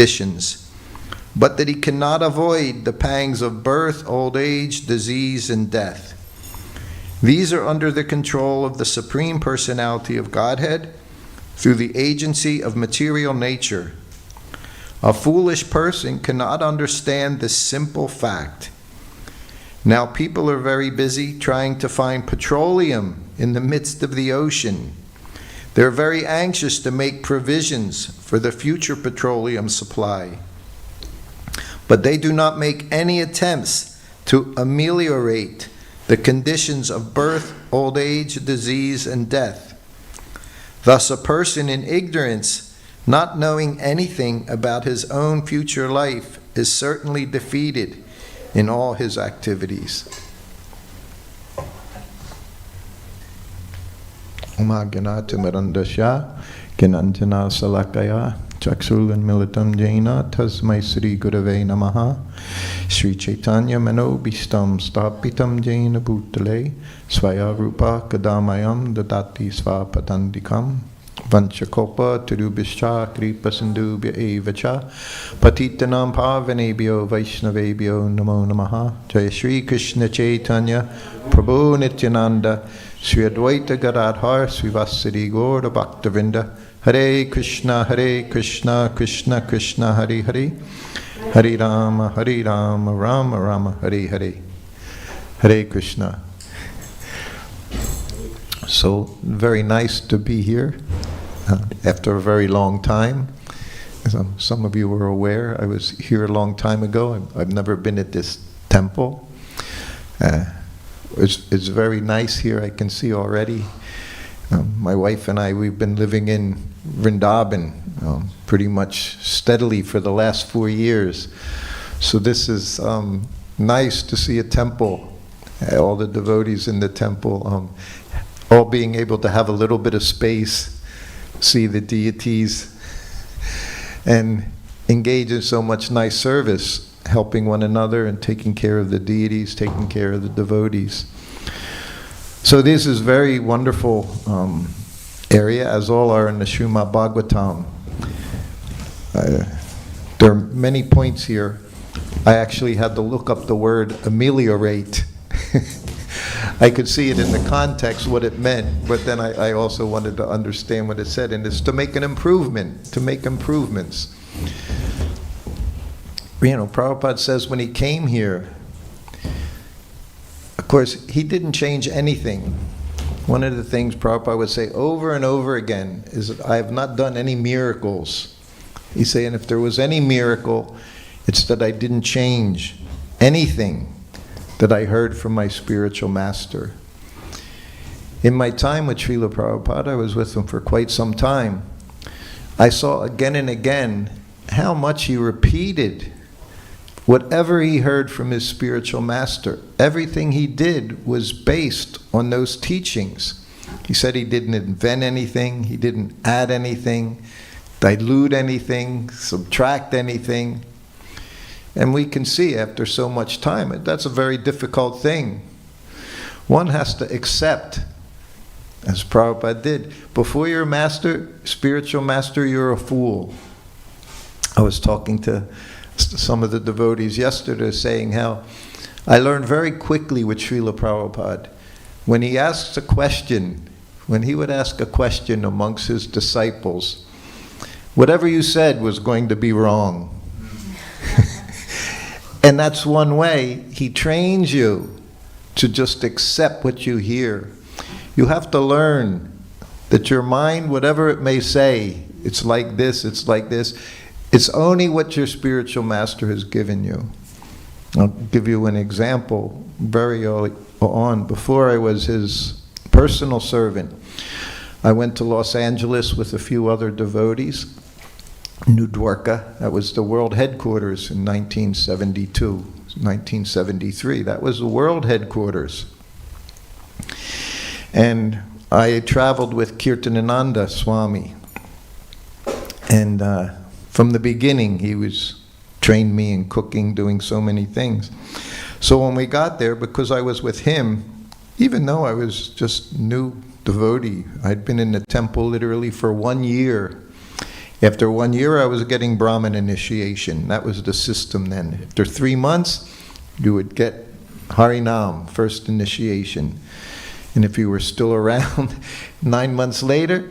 conditions, but that he cannot avoid the pangs of birth, old age, disease, and death. These are under the control of the Supreme Personality of Godhead through the agency of material nature. A foolish person cannot understand this simple fact. Now people are very busy trying to find petroleum in the midst of the ocean. They're very anxious to make provisions for the future petroleum supply. But they do not make any attempts to ameliorate the conditions of birth, old age, disease, and death. Thus, a person in ignorance, not knowing anything about his own future life, is certainly defeated in all his activities. Umaganatamarandasya Kinanjana Salakaya Chaksulan Militam Jaina Tasmai Sri Gurave Namaha Sri Chaitanya Manobishtam Stapitam Jaina Bhutale Swaya Rupa Kadamayam Dadati Svapatandikam Vanchakopa Tirubhischa Kripa Sindhubhya Evacha Patitanam Pavanebhyo Vaishnavebhyo Namo Namaha Jaya Shri Krishna Chaitanya Prabhu Nityananda Sri Advaita Gadadhar Srivasadi Gaura Bhaktavinda Hare Krishna Krishna Krishna Hare Hare Hare Rama Rama Rama Hare Hare Hare Krishna. So very nice to be here after a very long time. As some of you were aware, I was here a long time ago. I've never been at this temple. It's very nice here, I can see already. My wife and I, we've been living in Vrindavan pretty much steadily for the last 4 years. So this is nice to see a temple, all the devotees in the temple, all being able to have a little bit of space, see the deities, and engage in so much nice service, helping one another and taking care of the deities, taking care of the devotees. So this is very wonderful area, as all are in the Srimad Bhagavatam. There are many points here. I actually had to look up the word ameliorate. I could see it in the context, what it meant, but then I also wanted to understand what it said, and it's to make an improvement, to make improvements. You know, Prabhupada says when he came here, of course, he didn't change anything. One of the things Prabhupada would say over and over again is that I have not done any miracles. He's saying if there was any miracle, it's that I didn't change anything that I heard from my spiritual master. In my time with Srila Prabhupada, I was with him for quite some time. I saw again and again how much he repeated whatever he heard from his spiritual master. Everything he did was based on those teachings. He said he didn't invent anything, he didn't add anything, dilute anything, subtract anything. And we can see after so much time, that's a very difficult thing. One has to accept, as Prabhupada did, before you're a master, spiritual master, you're a fool. I was talking to some of the devotees yesterday saying how I learned very quickly with Srila Prabhupada. When he asks a question, when he would ask a question amongst his disciples, whatever you said was going to be wrong. And that's one way he trains you to just accept what you hear. You have to learn that your mind, whatever it may say, it's like this, it's like this, it's only what your spiritual master has given you. I'll give you an example. Very early on, before I was his personal servant, I went to Los Angeles with a few other devotees. New Dwarka, that was the world headquarters in 1972, 1973. That was the world headquarters. And I traveled with Kirtanananda Swami. And from the beginning, he was trained me in cooking, doing so many things. So when we got there, because I was with him, even though I was just new devotee, I'd been in the temple literally for 1 year. After 1 year, I was getting Brahmin initiation. That was the system then. After 3 months, you would get Harinam, first initiation. And if you were still around 9 months later,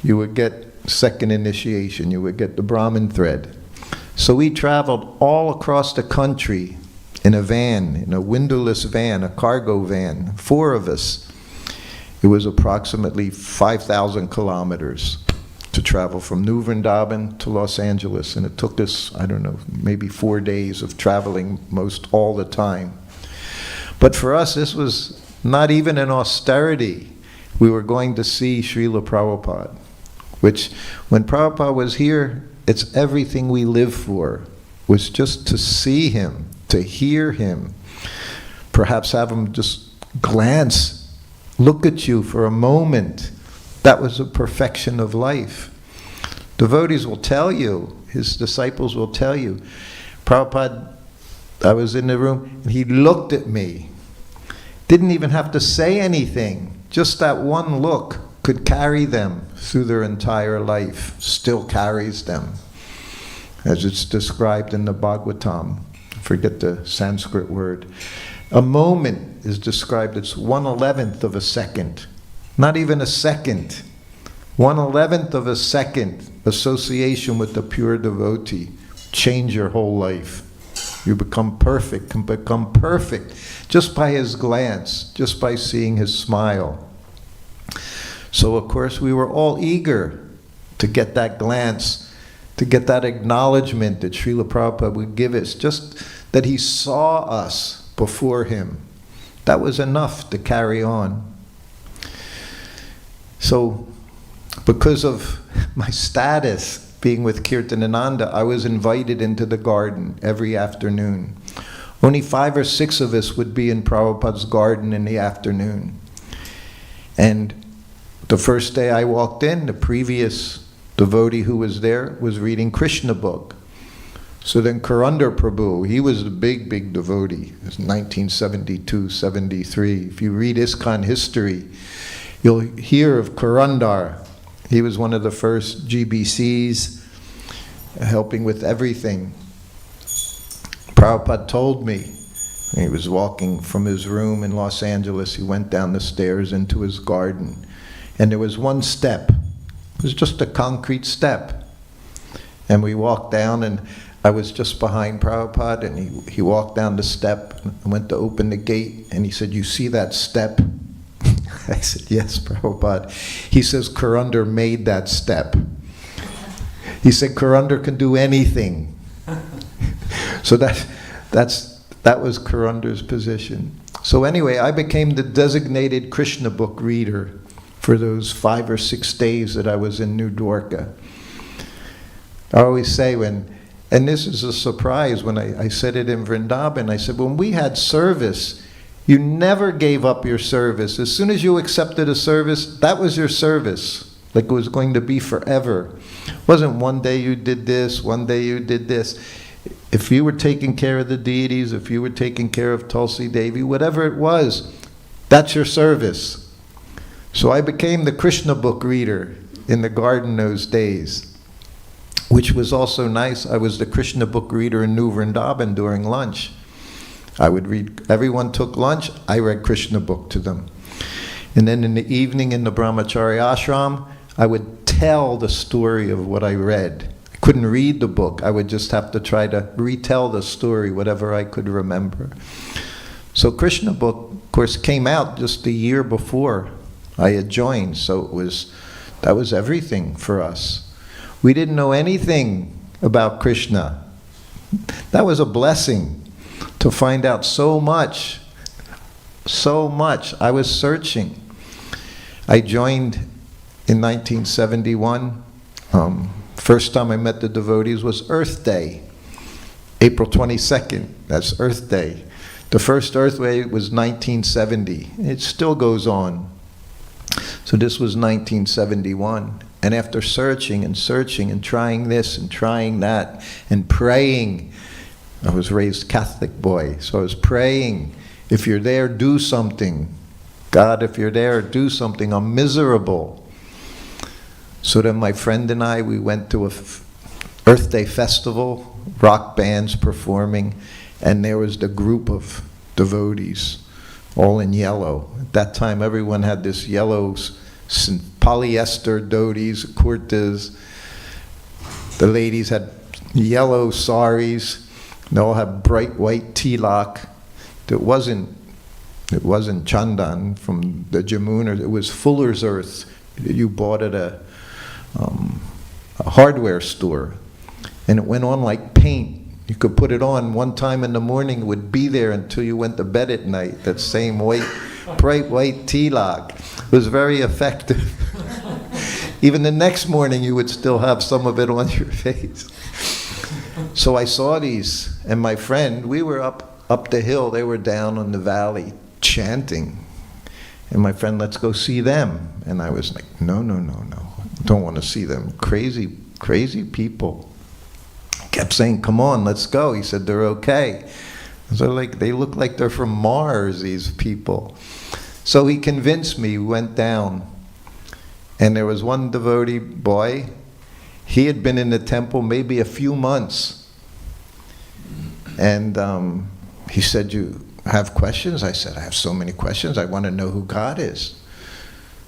you would get second initiation. You would get the Brahmin thread. So we traveled all across the country in a van, in a windowless van, a cargo van, 4 of us. It was approximately 5,000 kilometers to travel from New Vrindavan to Los Angeles. And it took us, I don't know, maybe 4 days of traveling most all the time. But for us, this was not even an austerity. We were going to see Srila Prabhupada, which when Prabhupada was here, it's everything we live for, was just to see him, to hear him, perhaps have him just glance, look at you for a moment. That was a perfection of life. Devotees will tell you, his disciples will tell you, Prabhupada, I was in the room, and he looked at me. Didn't even have to say anything. Just that one look could carry them through their entire life, still carries them. As it's described in the Bhagavatam, I forget the Sanskrit word. A moment is described as 1/11 of a second. Not even a second. 1/11 of a second association with the pure devotee. Change your whole life. You become perfect, can become perfect just by his glance, just by seeing his smile. So of course we were all eager to get that glance, to get that acknowledgement that Srila Prabhupada would give us, just that he saw us before him. That was enough to carry on. So because of my status being with Kirtanananda, I was invited into the garden every afternoon. Only 5 or 6 of us would be in Prabhupada's garden in the afternoon. And the first day I walked in, the previous devotee who was there was reading Krishna book. So then Karandar Prabhu, he was a big, big devotee. It was 1972, 73. If you read ISKCON history, you'll hear of Karandar. He was one of the first GBCs, helping with everything. Prabhupada told me, he was walking from his room in Los Angeles, he went down the stairs into his garden, and there was one step. It was just a concrete step. And we walked down, and I was just behind Prabhupada, and he walked down the step and went to open the gate, and he said, "You see that step?" I said, "Yes, Prabhupada." He says, "Karandar made that step." He said, "Karandar can do anything." So that was Karandar's position. So anyway, I became the designated Krishna book reader for those 5 or 6 days that I was in New Dwarka. I always say and this is a surprise when I said it in Vrindavan, I said, when we had service, you never gave up your service. As soon as you accepted a service, that was your service, like it was going to be forever. It wasn't one day you did this, one day you did this. If you were taking care of the deities, if you were taking care of Tulsi Devi, whatever it was, that's your service. So I became the Krishna book reader in the garden those days, which was also nice. I was the Krishna book reader in New Vrindavan during lunch. I would read, everyone took lunch, I read Krishna book to them. And then in the evening in the Brahmacharya ashram, I would tell the story of what I read. I couldn't read the book, I would just have to try to retell the story, whatever I could remember. So Krishna book, of course, came out just a year before I had joined, so that was everything for us. We didn't know anything about Krishna. That was a blessing to find out so much, so much. I was searching. I joined in 1971. First time I met the devotees was Earth Day, April 22nd, that's Earth Day. The first Earth Day was 1970. It still goes on. So this was 1971. And after searching and searching and trying this and trying that and praying, I was raised Catholic boy, so I was praying, if you're there, do something. God, if you're there, do something. I'm miserable. So then my friend and I, we went to a Earth Day festival, rock bands performing, and there was the group of devotees, all in yellow. At that time, everyone had this yellow polyester dhotis, kurtas. The ladies had yellow saris. They all had bright white tilak. It wasn't chandan from the Jamuna. It was fuller's earth. You bought at a hardware store, and it went on like paint. You could put it on one time in the morning, it would be there until you went to bed at night. That same white, bright white tilak. It was very effective. Even the next morning, you would still have some of it on your face. So I saw these, and my friend, we were up the hill, they were down on the valley chanting. And my friend, let's go see them. And I was like, no, don't want to see them. Crazy people. Kept saying, come on, let's go. He said, they're okay. So they look like they're from Mars, these people. So he convinced me, we went down. And there was one devotee boy, he had been in the temple maybe a few months. And he said, you have questions? I said, I have so many questions. I want to know who God is.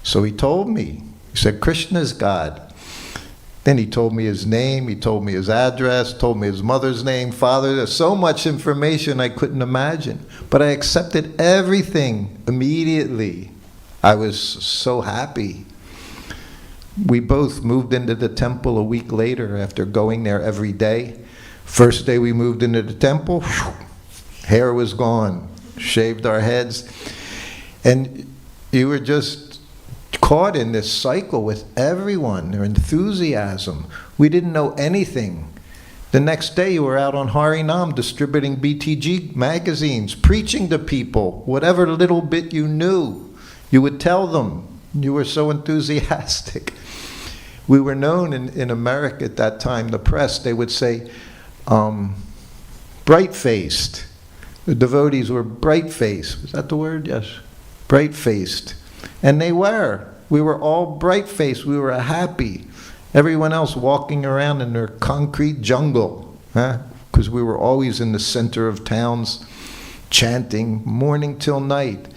So he told me. He said, Krishna is God. Then he told me his name, he told me his address, told me his mother's name, father. There's so much information I couldn't imagine. But I accepted everything immediately. I was so happy. We both moved into the temple a week later after going there every day. First day we moved into the temple, hair was gone, shaved our heads. And you were just caught in this cycle with everyone, their enthusiasm. We didn't know anything. The next day you were out on Harinam distributing BTG magazines, preaching to people, whatever little bit you knew, you would tell them. You were so enthusiastic. We were known in America at that time, the press, they would say, bright-faced. The devotees were bright-faced. Was that the word? Yes. Bright-faced. And they were. We were all bright-faced. We were happy. Everyone else walking around in their concrete jungle, because we were always in the center of towns, chanting morning till night.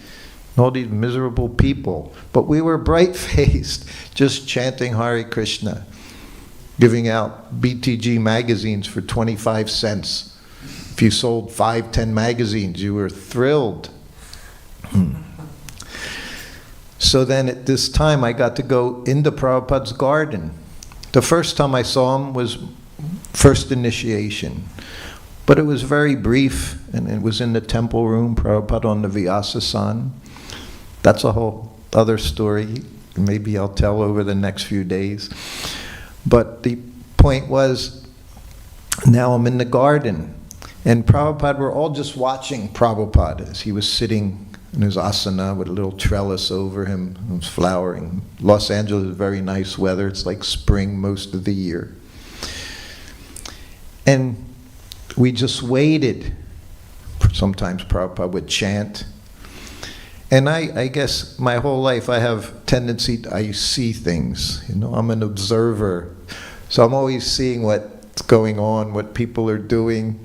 All these miserable people. But we were bright-faced, just chanting Hare Krishna, giving out BTG magazines for 25 cents. If you sold 5-10 magazines, you were thrilled. So then at this time, I got to go into Prabhupada's garden. The first time I saw him was first initiation. But it was very brief, and it was in the temple room, Prabhupada on the Vyasa-san. That's a whole other story. Maybe I'll tell over the next few days. But the point was, now I'm in the garden. And Prabhupada, we're all just watching Prabhupada as he was sitting in his asana with a little trellis over him. It was flowering. Los Angeles is very nice weather. It's like spring most of the year. And we just waited. Sometimes Prabhupada would chant. And I guess my whole life I have tendency, I see things. I'm an observer. So I'm always seeing what's going on, what people are doing.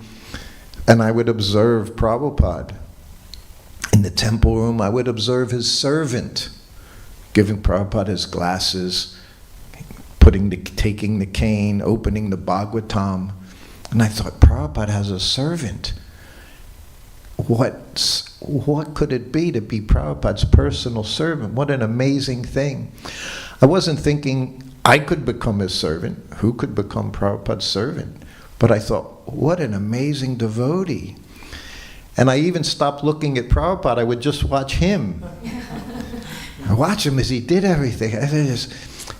And I would observe Prabhupada. In the temple room, I would observe his servant, giving Prabhupada his glasses, taking the cane, opening the Bhagavatam. And I thought, Prabhupada has a servant. What could it be to be Prabhupada's personal servant? What an amazing thing. I wasn't thinking I could become his servant. Who could become Prabhupada's servant? But I thought, what an amazing devotee. And I even stopped looking at Prabhupada. I would just watch him. I watch him as he did everything.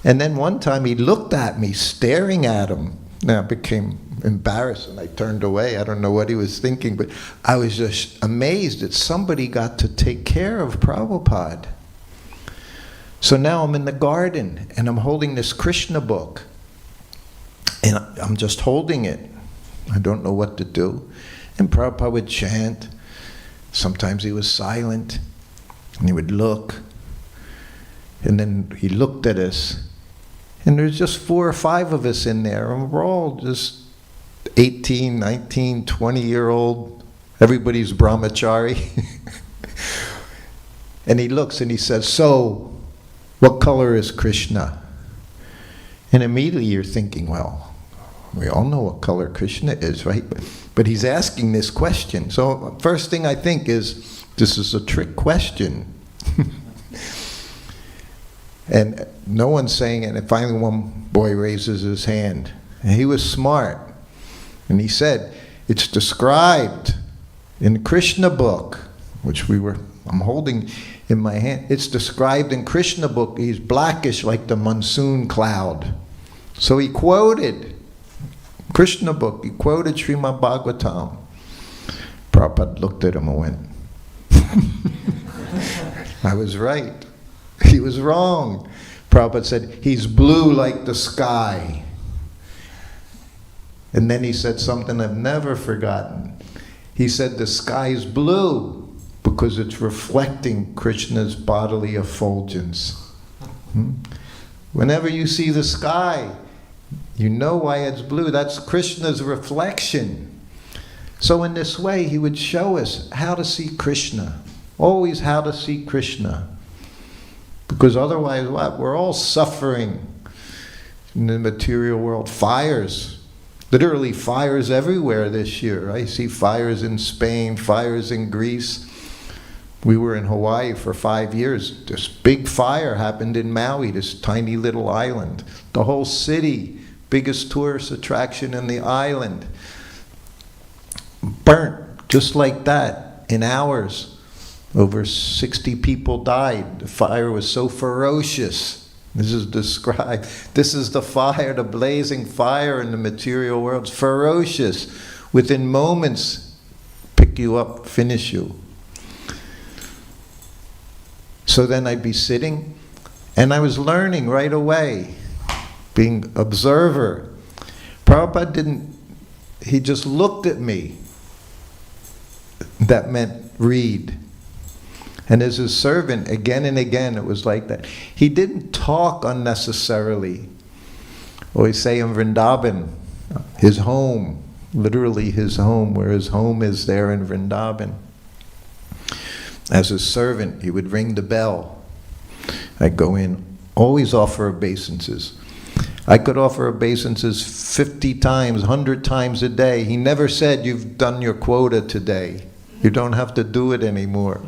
And then one time he looked at me, staring at him. Now I became embarrassed and I turned away. I don't know what he was thinking, but I was just amazed that somebody got to take care of Prabhupada. So now I'm in the garden and I'm holding this Krishna book. And I'm just holding it. I don't know what to do. And Prabhupada would chant. Sometimes he was silent. And he would look. And then he looked at us. And there's just 4 or 5 of us in there, and we're all just 18, 19, 20-year-old. Everybody's brahmachari. And he looks and he says, "So, what color is Krishna?" And immediately you're thinking, well, we all know what color Krishna is, right? But he's asking this question. So first thing I think is, this is a trick question. And no one's saying it. And finally one boy raises his hand. And he was smart. And he said, it's described in the Krishna book, which I'm holding in my hand. It's described in Krishna book. He's blackish like the monsoon cloud. So he quoted Krishna book. He quoted Srimad Bhagavatam. Prabhupada looked at him and went, I was right. He was wrong. Prabhupada said, he's blue like the sky. And then he said something I've never forgotten. He said the sky is blue because it's reflecting Krishna's bodily effulgence. Whenever you see the sky, you know why it's blue. That's Krishna's reflection. So in this way, he would show us how to see Krishna. Always how to see Krishna. Because otherwise, what? We're all suffering in the material world. Fires. Literally fires everywhere this year. I see fires in Spain, fires in Greece. We were in Hawaii for 5 years. This big fire happened in Maui, this tiny little island. The whole city, biggest tourist attraction in the island, burnt just like that in hours. Over 60 people died. The fire was so ferocious. This is described. This is the fire, the blazing fire in the material world. It's ferocious. Within moments, pick you up, finish you. So then I'd be sitting, and I was learning right away, being observer. Prabhupada didn't, he just looked at me. That meant read. And as his servant, again and again, it was like that. He didn't talk unnecessarily. Always say in Vrindavan, his home, literally his home, where his home is there in Vrindavan. As his servant, he would ring the bell. I'd go in, always offer obeisances. I could offer obeisances 50 times, 100 times a day. He never said, you've done your quota today. You don't have to do it anymore.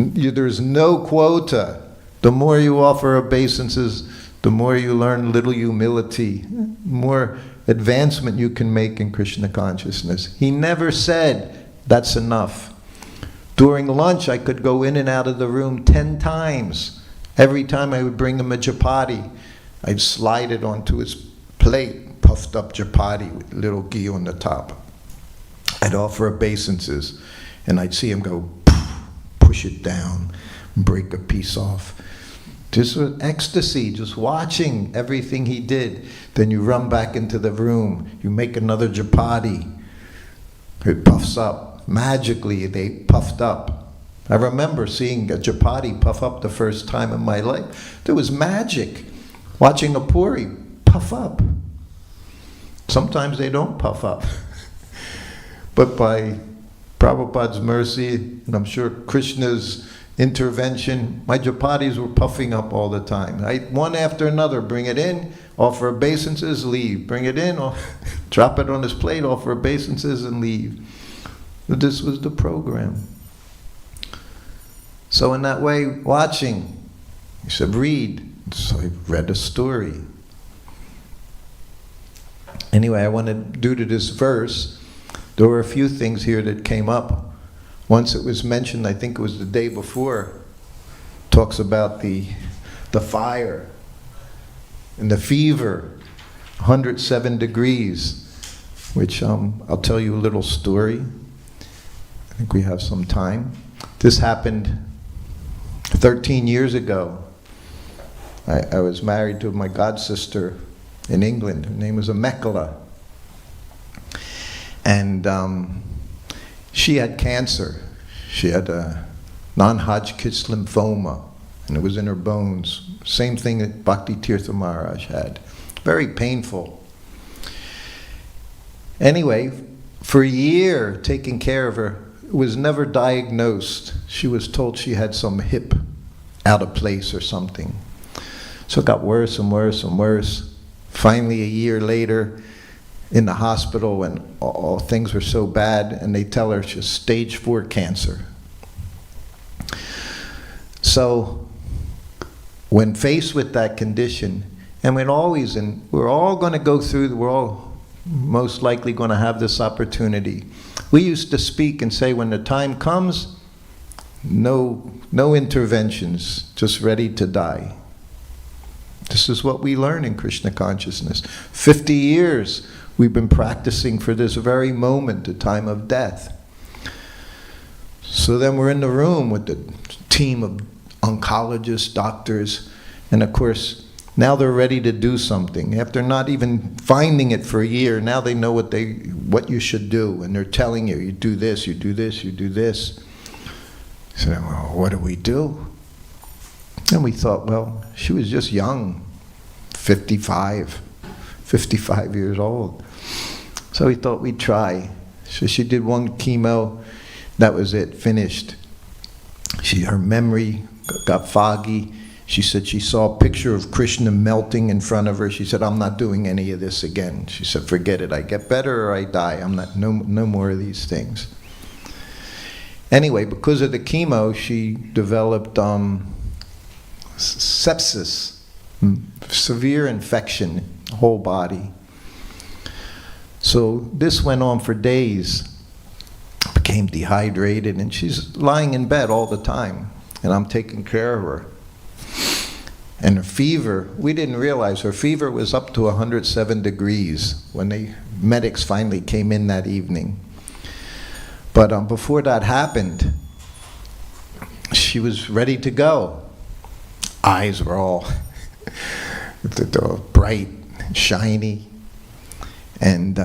There's no quota. The more you offer obeisances, the more you learn little humility, more advancement you can make in Krishna consciousness. He never said, that's enough. During lunch, I could go in and out of the room 10 times. Every time I would bring him a chapati, I'd slide it onto his plate, puffed up chapati with little ghee on the top. I'd offer obeisances, and I'd see him go, push it down, break a piece off. This was ecstasy, just watching everything he did. Then you run back into the room, you make another chapati, it puffs up. Magically, they puffed up. I remember seeing a chapati puff up the first time in my life. There was magic. Watching a puri puff up. Sometimes they don't puff up. But by Prabhupada's mercy, and I'm sure Krishna's intervention, my chapatis were puffing up all the time. One after another, bring it in, offer obeisances, leave. Bring it in, drop it on his plate, offer obeisances, and leave. But this was the program. So in that way, watching, he said, read. So I read a story. Anyway, I want to do to this verse, there were a few things here that came up. Once it was mentioned, I think it was the day before, talks about the fire and the fever, 107 degrees, which I'll tell you a little story. I think we have some time. This happened 13 years ago. I was married to my god sister in England. Her name was Amekala. And she had cancer. She had a non-Hodgkin's lymphoma. and it was in her bones. Same thing that Bhakti Tirtha Maharaj had. Very painful. Anyway, for a year, taking care of her, it was never diagnosed. She was told she had some hip out of place or something. So it got worse and worse and worse. Finally, a year later, in the hospital, when all things were so bad, and they tell her she's stage 4 cancer. So, when faced with that condition, and we're all going to go through, we're all most likely going to have this opportunity. We used to speak and say, when the time comes, no interventions, just ready to die. This is what we learn in Krishna consciousness. 50 years we've been practicing for this very moment, the time of death. So then we're in the room with the team of oncologists, doctors, and of course, now they're ready to do something. After not even finding it for a year, now they know what you should do, and they're telling you, you do this, you do this, you do this. So, well, what do we do? And we thought, well, she was just young, 55 years old. So we thought we'd try. So she did one chemo, that was it, finished. Her memory got foggy. She said she saw a picture of Krishna melting in front of her. She said, I'm not doing any of this again. She said, forget it, I get better or I die. No more of these things. Anyway, because of the chemo, she developed sepsis, severe infection, whole body. So this went on for days, became dehydrated, and she's lying in bed all the time, and I'm taking care of her. And her fever, we didn't realize her fever was up to 107 degrees when the medics finally came in that evening. But before that happened, she was ready to go. Eyes were all bright, shiny. And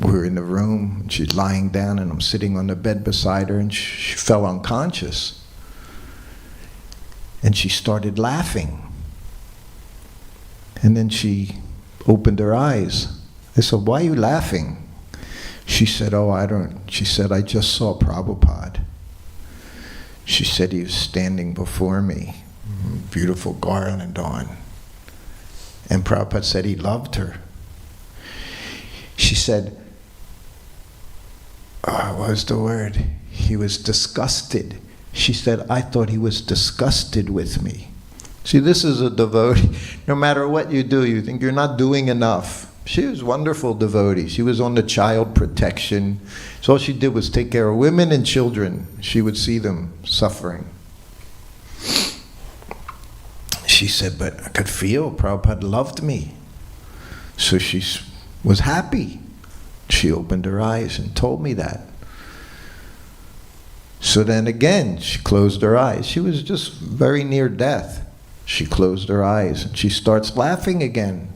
we were in the room, and she's lying down, and I'm sitting on the bed beside her, and she fell unconscious. And she started laughing. And then she opened her eyes. I said, why are you laughing? She said, she said, I just saw Prabhupada. She said he was standing before me, beautiful garland on. And Prabhupada said he loved her. She said, what was the word? He was disgusted. She said, I thought he was disgusted with me. See, this is a devotee. No matter what you do, you think you're not doing enough. She was a wonderful devotee. She was on the child protection. So all she did was take care of women and children. She would see them suffering. She said, but I could feel Prabhupada loved me. So she was happy. She opened her eyes and told me that. So then again, she closed her eyes. She was just very near death. She closed her eyes and she starts laughing again.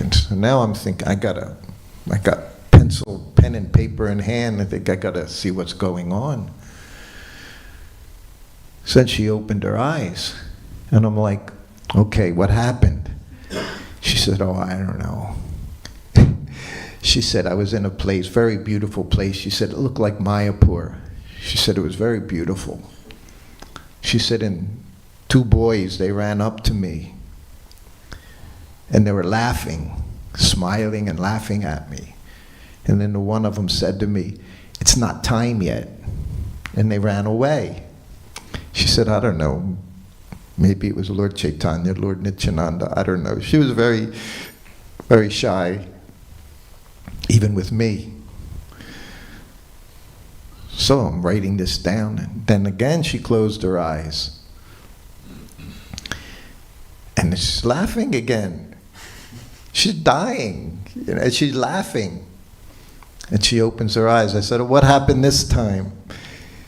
And so now I'm thinking, I got pen and paper in hand. I think I gotta see what's going on. So then she opened her eyes, and I'm like, okay, what happened? She said, oh, I don't know. She said, I was in a place, very beautiful place. She said, it looked like Mayapur. She said, it was very beautiful. She said, and 2 boys, they ran up to me. And they were laughing, smiling and laughing at me. And then one of them said to me, it's not time yet. And they ran away. She said, I don't know. Maybe it was Lord Chaitanya, Lord Nityananda, I don't know. She was very, very shy, even with me. So I'm writing this down, and then again she closed her eyes. And she's laughing again. She's dying, she's laughing. And she opens her eyes. I said, what happened this time?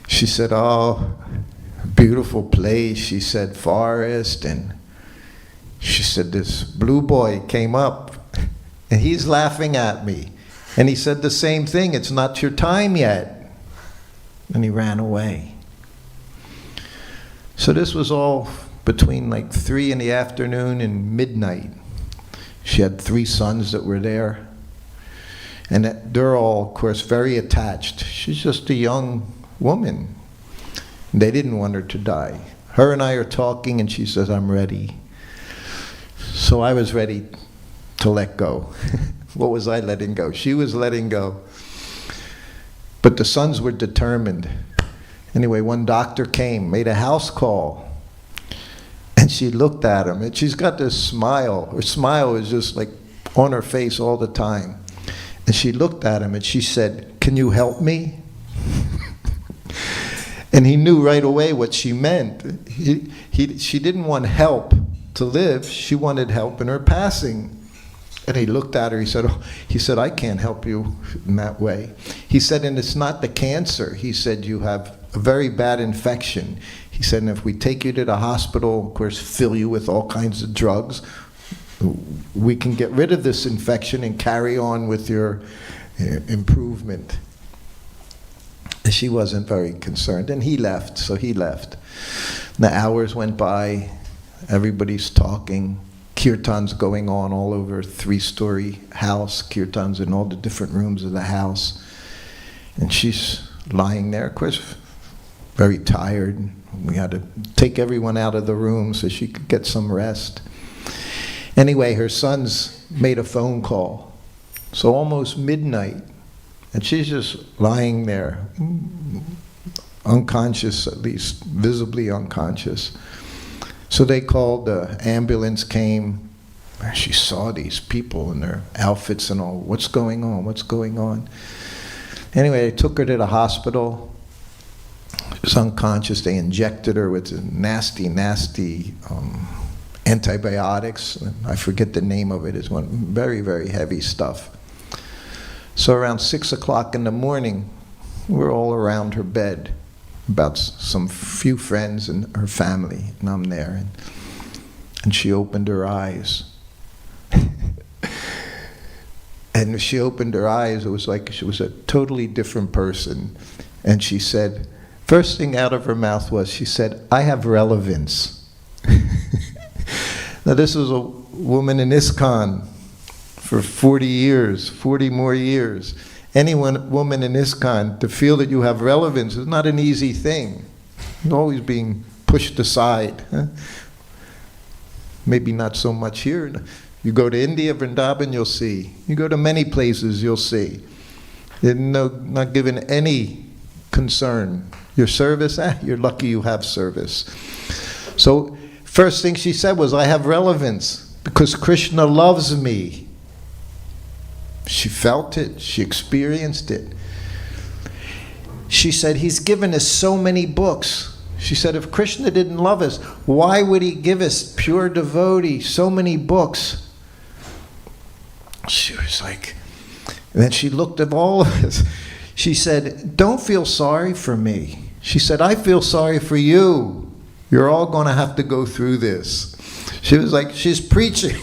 She said, oh, beautiful place. She said, forest. And she said, this blue boy came up, and he's laughing at me. And he said the same thing, it's not your time yet. And he ran away. So this was all between like 3 in the afternoon and midnight. She had 3 sons that were there. And they're all, of course, very attached. She's just a young woman. They didn't want her to die. Her and I are talking, and she says, I'm ready. So I was ready to let go. What was I letting go? She was letting go. But the sons were determined. Anyway, one doctor came, made a house call. And she looked at him, and she's got this smile. Her smile is just like on her face all the time. And she looked at him, and she said, can you help me? And he knew right away what she meant. She didn't want help to live. She wanted help in her passing. And he looked at her. He said, I can't help you in that way. He said, and it's not the cancer. He said, you have a very bad infection. He said, and if we take you to the hospital, of course, fill you with all kinds of drugs, we can get rid of this infection and carry on with your improvement. And she wasn't very concerned. And he left, so he left. The hours went by. Everybody's talking. Kirtan's going on all over a 3-story house. Kirtan's in all the different rooms of the house. And she's lying there, of course, very tired. We had to take everyone out of the room so she could get some rest. Anyway, her sons made a phone call. So almost midnight, and she's just lying there, unconscious, at least visibly unconscious. So they called, the ambulance came, and she saw these people in their outfits and all. What's going on? What's going on? Anyway, they took her to the hospital. She was unconscious. They injected her with nasty, nasty antibiotics. I forget the name of it. It's one very, very heavy stuff. So around 6 o'clock in the morning, we're all around her bed, about some few friends and her family, and I'm there. And she opened her eyes. And she opened her eyes, it was like she was a totally different person. And she said, first thing out of her mouth was, she said, I have relevance. Now this was a woman in ISKCON for 40 years, 40 more years. Any woman in ISKCON, to feel that you have relevance is not an easy thing. You're always being pushed aside. Maybe not so much here. You go to India, Vrindavan, you'll see. You go to many places, you'll see. They're not given any concern. Your service, you're lucky you have service. So first thing she said was, I have relevance because Krishna loves me. She felt it. She experienced it. She said, he's given us so many books. She said, if Krishna didn't love us, why would he give us, pure devotee, so many books? She was like, and then she looked at all of us. She said, don't feel sorry for me. She said, I feel sorry for you. You're all going to have to go through this. She was like, she's preaching.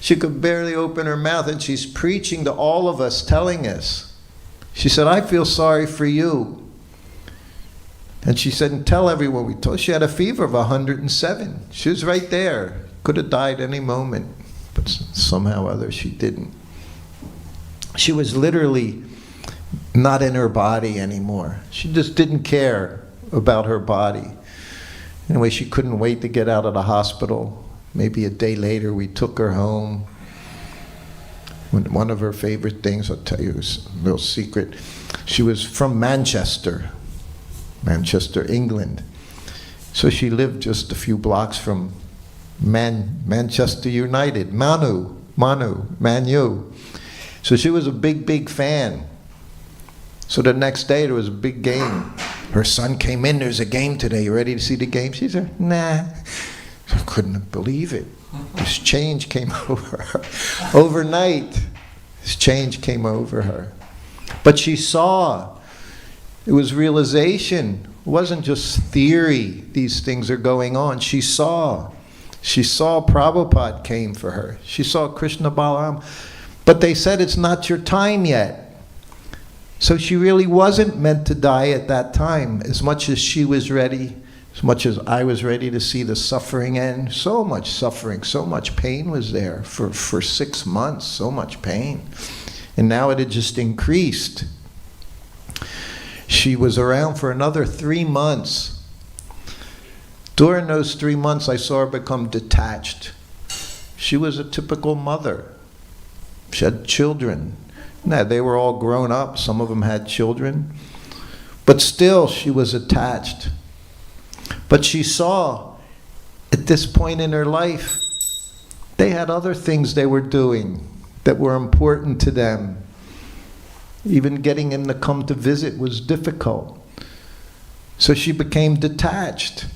She could barely open her mouth, and she's preaching to all of us, telling us. She said, I feel sorry for you. And she said, and tell everyone, we told she had a fever of 107. She was right there. Could have died any moment, but somehow or other she didn't. She was literally not in her body anymore. She just didn't care about her body. Anyway, she couldn't wait to get out of the hospital. Maybe a day later, we took her home. One of her favorite things, I'll tell you, is a little secret. She was from Manchester, England. So she lived just a few blocks from Manchester United, Manu. So she was a big, big fan. So the next day, there was a big game. Her son came in, there's a game today. You ready to see the game? She said, nah. I couldn't believe it. This change came over her. Overnight, this change came over her. But she saw. It was realization. It wasn't just theory, these things are going on. She saw. She saw Prabhupada came for her. She saw Krishna Balaram. But they said it's not your time yet. So she really wasn't meant to die at that time, as much as she was ready As much as I was ready to see the suffering end, so much suffering, so much pain was there for 6 months, so much pain. And now it had just increased. She was around for another 3 months. During those 3 months, I saw her become detached. She was a typical mother. She had children. Now, they were all grown up. Some of them had children. But still, she was attached. But she saw, at this point in her life, they had other things they were doing that were important to them. Even getting him to come to visit was difficult. So she became detached.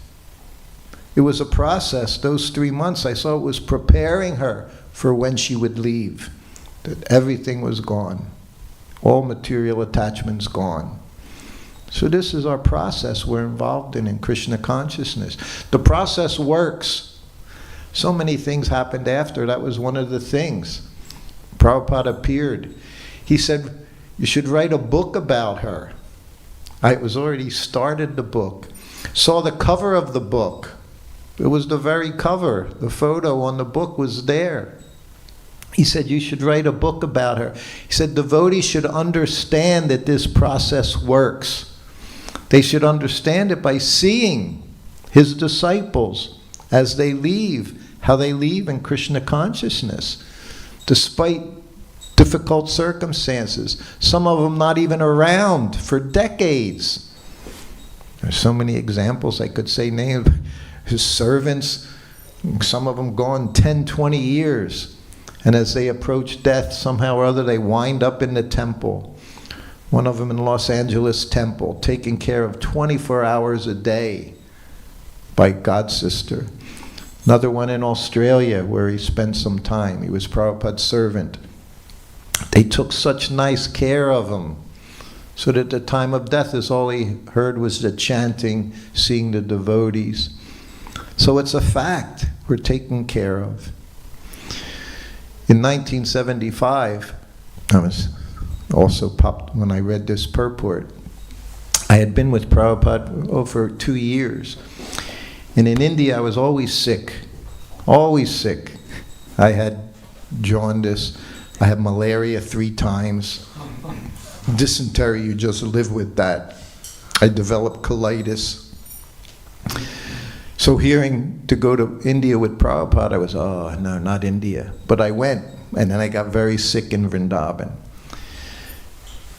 It was a process. Those 3 months, I saw it was preparing her for when she would leave. That everything was gone. All material attachments gone. So this is our process we're involved in Krishna consciousness. The process works. So many things happened after. That was one of the things. Prabhupada appeared. He said, you should write a book about her. I was already started the book. Saw the cover of the book. It was the very cover. The photo on the book was there. He said, you should write a book about her. He said, devotees should understand that this process works. They should understand it by seeing his disciples as they leave, how they leave in Krishna consciousness, despite difficult circumstances. Some of them not even around for decades. There's so many examples I could say, name his servants, some of them gone 10, 20 years. And as they approach death, somehow or other, they wind up in the temple. One of them in Los Angeles temple, taken care of 24 hours a day by God's sister. Another one in Australia where he spent some time. He was Prabhupada's servant. They took such nice care of him. So that at the time of death, is all he heard was the chanting, seeing the devotees. So it's a fact. We're taken care of. In 1975, I was also popped when I read this purport. I had been with Prabhupada over 2 years. And in India, I was always sick. Always sick. I had jaundice. I had malaria 3 times. Dysentery, you just live with that. I developed colitis. So hearing to go to India with Prabhupada, I was, oh, no, not India. But I went, and then I got very sick in Vrindavan.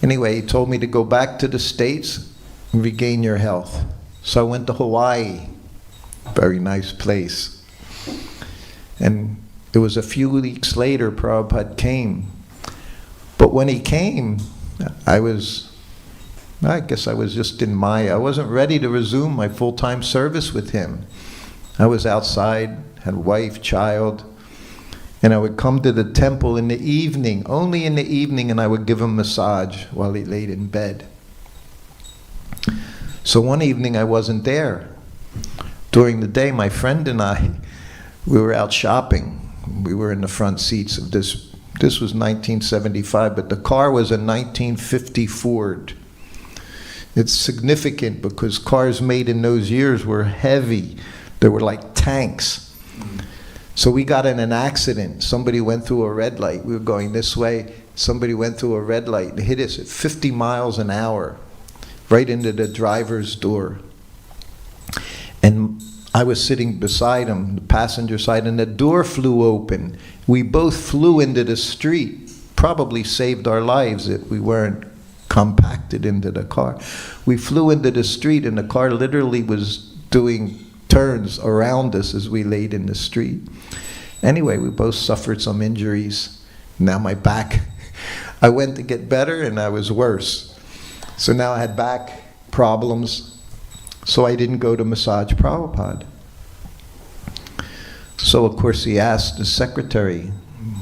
Anyway, he told me to go back to the States and regain your health. So I went to Hawaii. Very nice place. And it was a few weeks later Prabhupada came. But when he came, I guess I was just in Maya. I wasn't ready to resume my full-time service with him. I was outside, had wife, child, and I would come to the temple in the evening, only in the evening, and I would give him a massage while he laid in bed. So one evening I wasn't there. During the day, my friend and I, we were out shopping. We were in the front seats of this. This was 1975, but the car was a 1950 Ford. It's significant because cars made in those years were heavy. They were like tanks. So we got in an accident. Somebody went through a red light. We were going this way. Somebody went through a red light and hit us at 50 miles an hour, right into the driver's door. And I was sitting beside him, the passenger side, and the door flew open. We both flew into the street. Probably saved our lives if we weren't compacted into the car. We flew into the street, and the car literally was doing turns around us as we laid in the street. Anyway, we both suffered some injuries. Now my back, I went to get better, and I was worse. So now I had back problems. So I didn't go to massage Prabhupada. So of course he asked the secretary,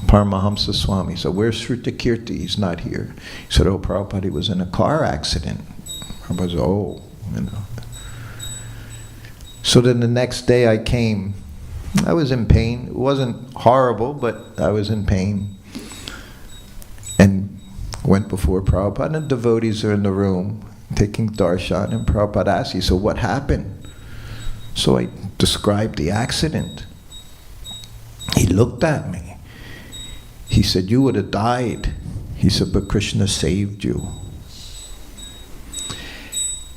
Paramahamsa Swami, so where's Sruti Kirti? He's not here. He said, oh, Prabhupada, he was in a car accident. Prabhupada said, oh, you know. So then the next day I came. I was in pain. It wasn't horrible, but I was in pain. And went before Prabhupada, and the devotees are in the room taking darshan, and Prabhupada asked, so what happened? So I described the accident. He looked at me. He said, you would have died. He said, but Krishna saved you.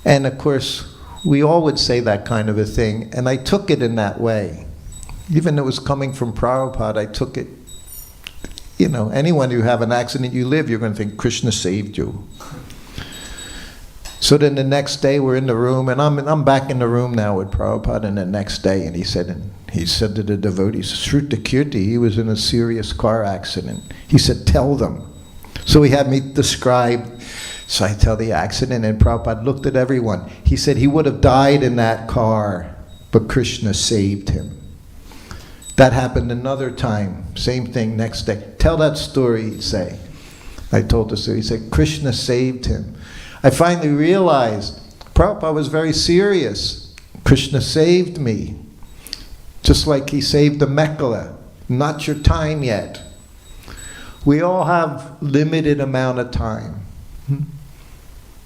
And of course, we all would say that kind of a thing, and I took it in that way. Even though it was coming from Prabhupada, I took it, you know, anyone who have an accident, you live, you're going to think Krishna saved you. So then the next day we're in the room, and I'm back in the room now with Prabhupada, and the next day, and he said to the devotees, Sruti Kirti, he was in a serious car accident. He said, tell them. So he had me describe, so I tell the accident, and Prabhupada looked at everyone. He said he would have died in that car, but Krishna saved him. That happened another time, same thing next day. Tell that story, he'd say. I told the story, he said, Krishna saved him. I finally realized Prabhupada was very serious. Krishna saved me. Just like he saved the Mekhala. Not your time yet. We all have limited amount of time.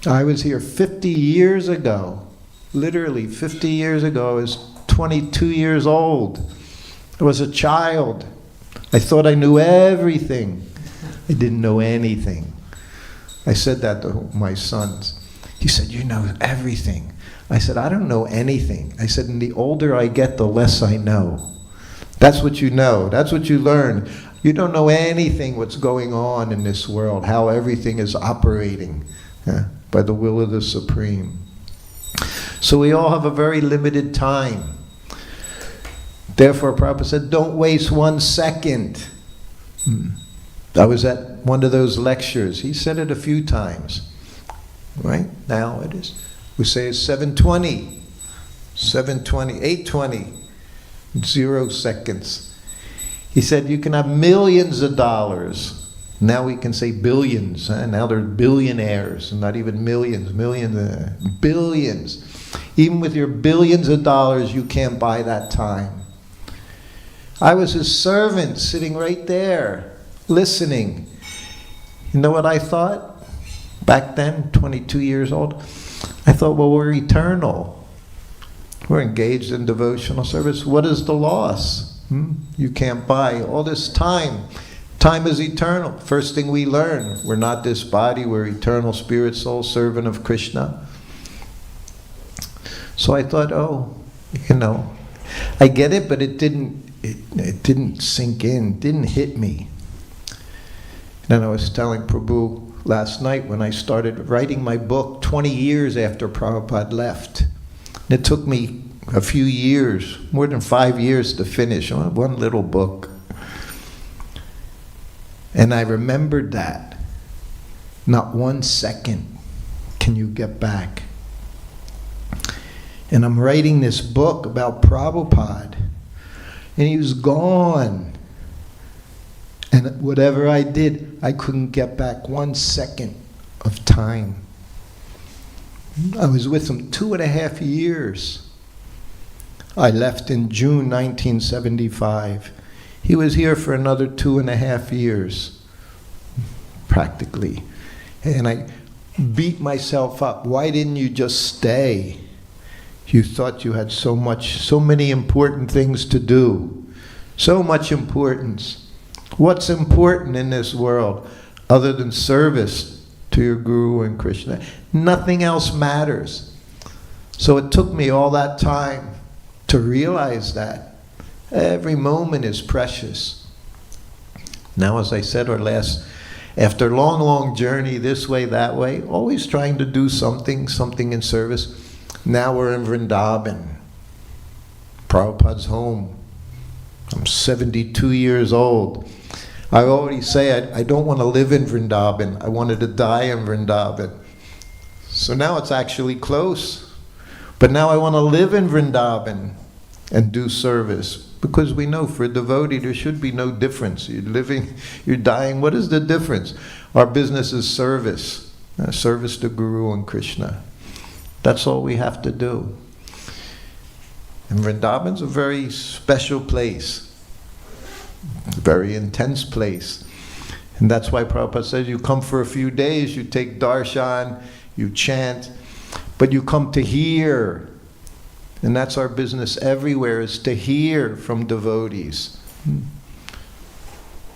I was here 50 years ago. Literally 50 years ago. I was 22 years old. I was a child. I thought I knew everything. I didn't know anything. I said that to my sons. He said, you know everything. I said, I don't know anything. I said, and the older I get, the less I know. That's what you know. That's what you learn. You don't know anything what's going on in this world, how everything is operating by the will of the Supreme. So we all have a very limited time. Therefore, Prabhupada said, don't waste 1 second. I was at one of those lectures. He said it a few times. Right? Now it is. We say it's 7:20, 8:20, 0 seconds. He said you can have millions of dollars. Now we can say billions. Now they're billionaires, not even millions, billions. Even with your billions of dollars, you can't buy that time. I was his servant sitting right there, listening. You know what I thought? Back then, 22 years old, I thought, well, we're eternal. We're engaged in devotional service. What is the loss? You can't buy all this time. Time is eternal. First thing we learn, we're not this body, we're eternal spirit, soul, servant of Krishna. So I thought, oh, you know, I get it, but it didn't sink in, didn't hit me. And I was telling Prabhu last night when I started writing my book 20 years after Prabhupada left. And it took me a few years, more than 5 years to finish one little book. And I remembered that. Not 1 second can you get back. And I'm writing this book about Prabhupada. And he was gone. And whatever I did, I couldn't get back 1 second of time. I was with him 2.5 years. I left in June 1975. He was here for another 2.5 years, practically. And I beat myself up. Why didn't you just stay? You thought you had so many important things to do. So much importance. What's important in this world other than service to your Guru and Krishna? Nothing else matters. So it took me all that time to realize that. Every moment is precious. Now, as I said, after a long, long journey this way, that way, always trying to do something in service. Now we're in Vrindavan, Prabhupada's home. I'm 72 years old. I already say I don't want to live in Vrindavan. I wanted to die in Vrindavan. So now it's actually close. But now I want to live in Vrindavan and do service. Because we know for a devotee there should be no difference. You're living, you're dying. What is the difference? Our business is service. Service to Guru and Krishna. That's all we have to do. And Vrindavan's a very special place. A very intense place. And that's why Prabhupada says you come for a few days, you take darshan, you chant, but you come to hear. And that's our business everywhere, is to hear from devotees,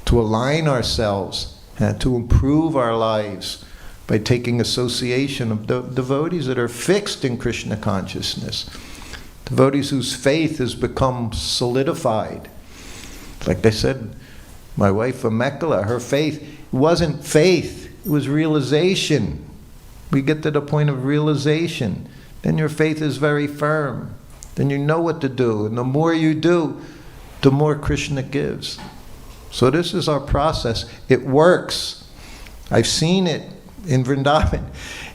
to align ourselves, and to improve our lives by taking association of devotees that are fixed in Krishna consciousness. Devotees whose faith has become solidified. Like I said, my wife Amekala, her faith wasn't faith, it was realization. We get to the point of realization, then your faith is very firm. Then you know what to do, and the more you do, the more Krishna gives. So this is our process. It works. I've seen it in Vrindavan.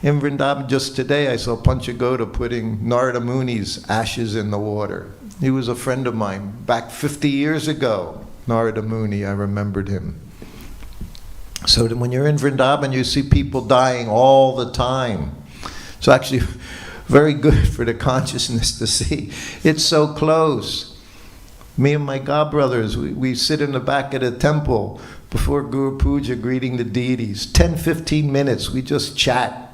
In Vrindavan just today I saw Panchagoda putting Narada Muni's ashes in the water. He was a friend of mine back 50 years ago. Narada Muni, I remembered him. So that when you're in Vrindavan, you see people dying all the time. It's actually very good for the consciousness to see. It's so close. Me and my godbrothers, we sit in the back of the temple before Guru Puja greeting the deities. 10, 15 minutes, we just chat.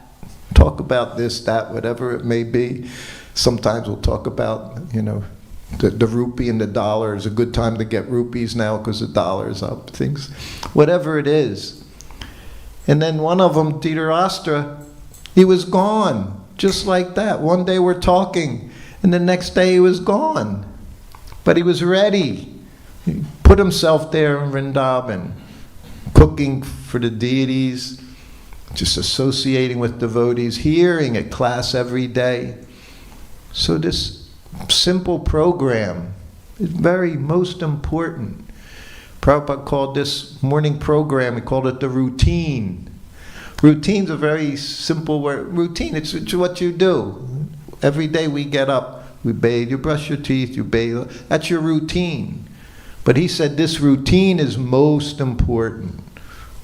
Talk about this, that, whatever it may be. Sometimes we'll talk about, the rupee and the dollar. Is a good time to get rupees now because the dollar's up. Things, whatever it is. And then one of them, Dhritarashtra, he was gone. Just like that. One day we're talking, and the next day he was gone. But he was ready. He put himself there in Vrindavan, cooking for the deities, just associating with devotees, hearing at class every day. So this simple program is very most important. Prabhupada called this morning program, he called it the routine. Routine's a very simple word. Routine, it's what you do. Every day we get up, we bathe, you brush your teeth, you bathe. That's your routine. But he said this routine is most important.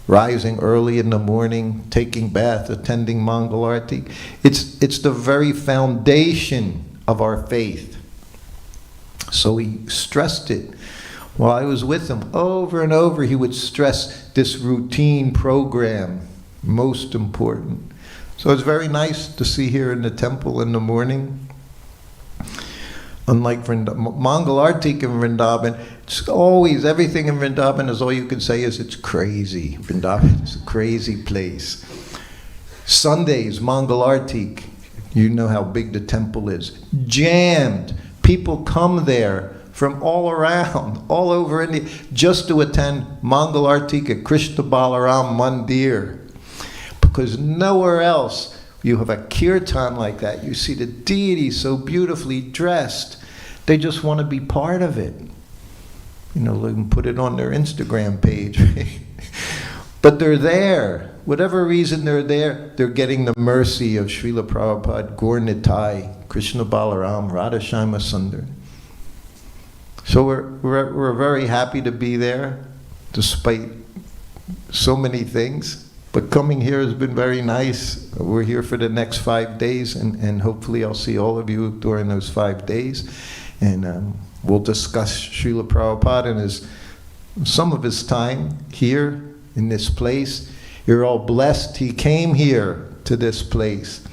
Rising early in the morning, taking bath, attending Mangal Arati. It's the very foundation of our faith. So he stressed it. While I was with him, over and over he would stress this routine program. Most important. So it's very nice to see here in the temple in the morning. Unlike Mangal Arati in Vrindavan, it's always, everything in Vrindavan is all you can say is it's crazy. Vrindavan is a crazy place. Sundays, Mangal Arati, you know how big the temple is. Jammed. People come there from all around, all over India, just to attend Mangal Arati at Krishna Balaram Mandir. Because nowhere else you have a kirtan like that. You see the deities so beautifully dressed. They just want to be part of it. They can put it on their Instagram page. But they're there. Whatever reason they're there, they're getting the mercy of Srila Prabhupada, Gaur Nitai, Krishna Balaram, Radha Shyama Sundar. So we're very happy to be there, despite so many things. But coming here has been very nice. We're here for the next 5 days, and hopefully I'll see all of you during those 5 days. And we'll discuss Srila Prabhupada and some of his time here in this place. You're all blessed he came here to this place.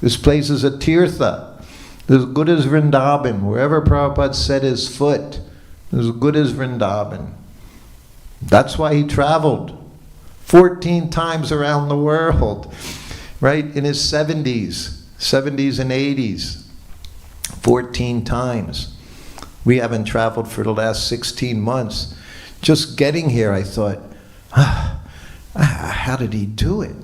This place is a tirtha. As good as Vrindavan. Wherever Prabhupada set his foot, as good as Vrindavan. That's why he traveled 14 times around the world, right? In his 70s and 80s, 14 times. We haven't traveled for the last 16 months. Just getting here, I thought, how did he do it?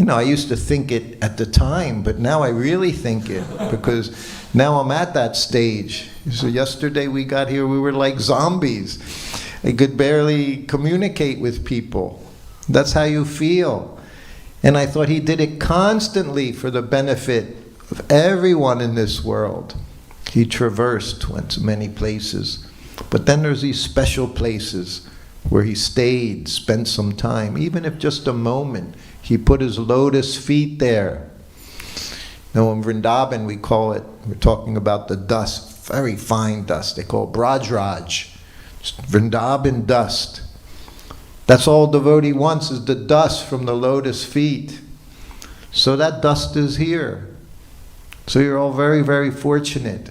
I used to think it at the time, but now I really think it, because now I'm at that stage. So yesterday we got here, we were like zombies. I could barely communicate with people. That's how you feel. And I thought he did it constantly for the benefit of everyone in this world. He traversed, went to many places. But then there's these special places where he stayed, spent some time, even if just a moment. He put his lotus feet there. Now in Vrindavan we call it, we're talking about the dust, very fine dust. They call it Brajraj. Vrindavan dust. That's all devotee wants, is the dust from the lotus feet. So that dust is here. So you're all very, very fortunate.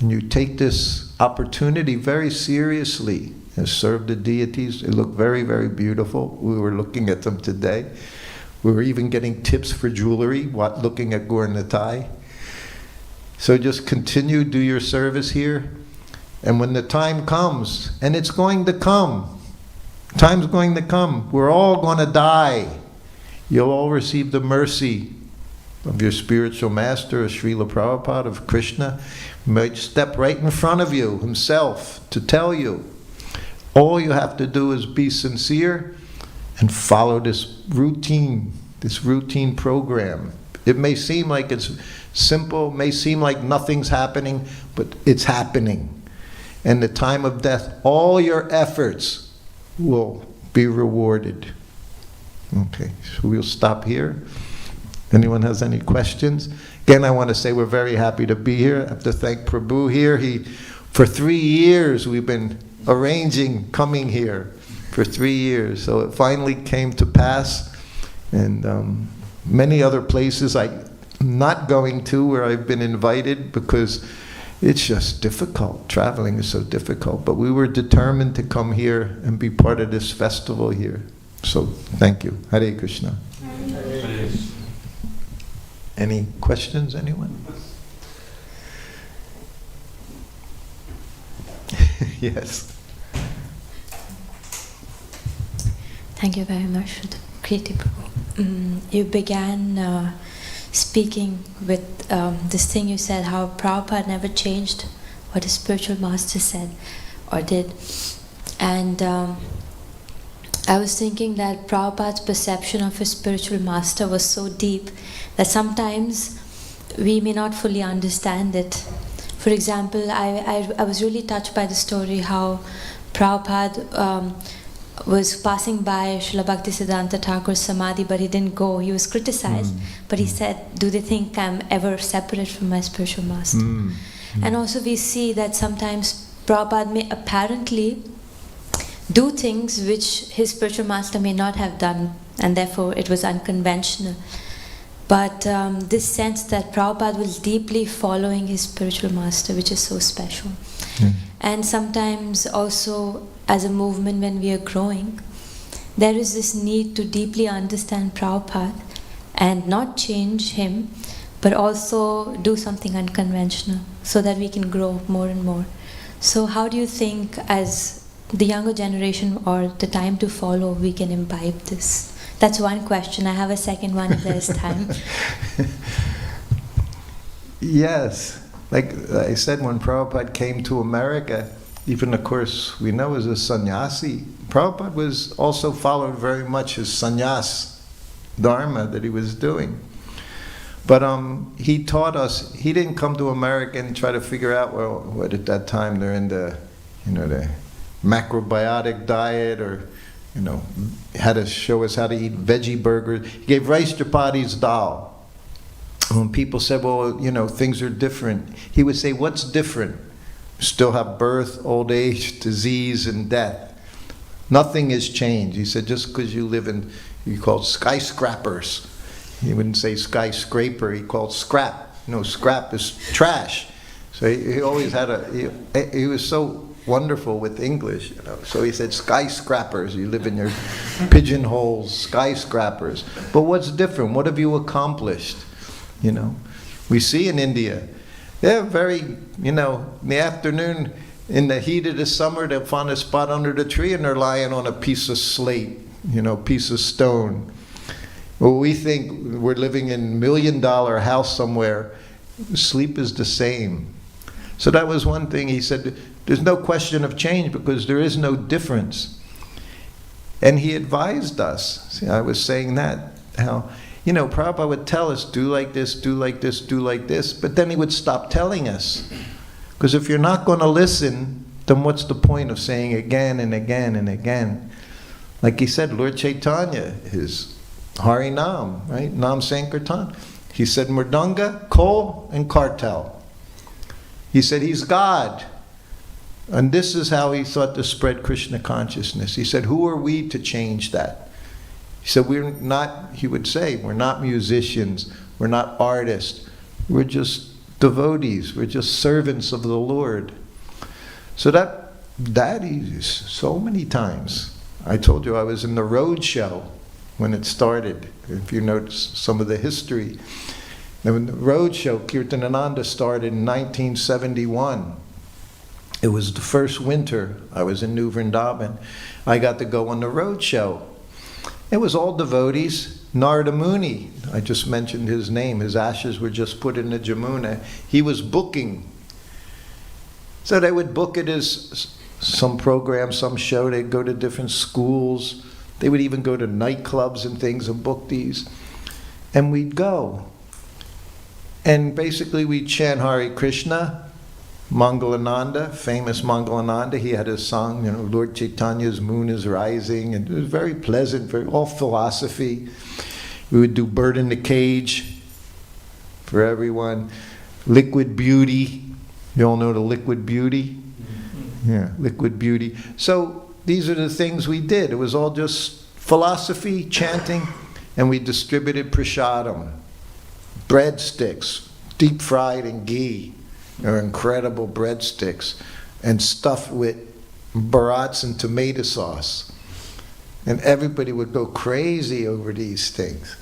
and you take this opportunity very seriously and serve the deities. They look very, very beautiful. We were looking at them today. We were even getting tips for jewelry, looking at Gaur Nitai. So just continue, do your service here. And when the time comes, and it's going to come, time's going to come, we're all going to die. You'll all receive the mercy of your spiritual master, of Srila Prabhupada, of Krishna. He might step right in front of you himself to tell you. All you have to do is be sincere and follow this routine program. It may seem like it's simple, may seem like nothing's happening, but it's happening. And the time of death, all your efforts will be rewarded. Okay, so we'll stop here. Anyone has any questions? Again, I want to say we're very happy to be here. I have to thank Prabhu here. For 3 years we've been arranging coming here. For 3 years. So it finally came to pass. And many other places I'm not going to where I've been invited because it's just difficult. Traveling is so difficult. But we were determined to come here and be part of this festival here. So thank you. Hare Krishna. Any questions, anyone? Yes. Thank you very much, Sruti Kirti Prabhu. You began speaking with this thing you said, how Prabhupada never changed what his spiritual master said or did. And I was thinking that Prabhupada's perception of his spiritual master was so deep that sometimes we may not fully understand it. For example, I was really touched by the story how Prabhupada was passing by Srila Bhaktisiddhanta Thakur's Samadhi, but he didn't go. He was criticized, but he said, do they think I'm ever separate from my spiritual master? And also we see that sometimes Prabhupada may apparently do things which his spiritual master may not have done, and therefore it was unconventional. But this sense that Prabhupada was deeply following his spiritual master, which is so special. And sometimes also as a movement when we are growing, there is this need to deeply understand Prabhupada and not change him, but also do something unconventional so that we can grow more and more. So how do you think as the younger generation or the time to follow we can imbibe this? That's one question. I have a second one if there's time. Yes. Like I said, when Prabhupada came to America, even of course we know as a sannyasi, Prabhupada was also followed very much his sannyas dharma that he was doing. But he taught us, he didn't come to America and try to figure out, well, what at that time they're in the, the macrobiotic diet, or had to show us how to eat veggie burgers. He gave rice chapatis dal. When people said, well, things are different, he would say, what's different? Still have birth, old age, disease, and death. Nothing has changed. He said, just because you live in, you called skyscrapers. He wouldn't say skyscraper, he called scrap. Scrap is trash. So he always had he was so wonderful with English, So he said skyscrapers, you live in your pigeonholes, skyscrapers. But what's different? What have you accomplished? We see in India, they're very, in the afternoon, in the heat of the summer, they'll find a spot under the tree and they're lying on a piece of slate, piece of stone. Well, we think we're living in $1 million house somewhere. Sleep is the same. So that was one thing. He said, there's no question of change because there is no difference. And he advised us. See, I was saying that, how, Prabhupada would tell us, do like this, do like this, do like this, but then he would stop telling us. Because if you're not going to listen, then what's the point of saying again and again and again? Like he said, Lord Chaitanya, his Hari Nam, right? Nam Sankirtan. He said Mridanga, Kol, and Kartal. He said he's God. And this is how he thought to spread Krishna consciousness. He said, who are we to change that? He said, we're not, he would say, we're not musicians, we're not artists, we're just devotees. We're just servants of the Lord. So that is so many times. I told you I was in the road show when it started. If you notice some of the history. When the road show, Kirtanananda started in 1971. It was the first winter I was in New Vrindavan. I got to go on the road show. It was all devotees. Narada Muni, I just mentioned his name. His ashes were just put in the Jamuna. He was booking. So they would book it as some program, some show. They'd go to different schools. They would even go to nightclubs and things and book these. And we'd go. And basically we'd chant Hare Krishna, Mangalananda, famous Mangalananda. He had his song, Lord Chaitanya's moon is rising. And it was very pleasant, all philosophy. We would do Bird in the Cage for everyone. Liquid Beauty. You all know the Liquid Beauty? Yeah, Liquid Beauty. So these are the things we did. It was all just philosophy, chanting, and we distributed prasadam. Breadsticks, deep fried in ghee. They're incredible breadsticks. And stuffed with barats and tomato sauce. And everybody would go crazy over these things.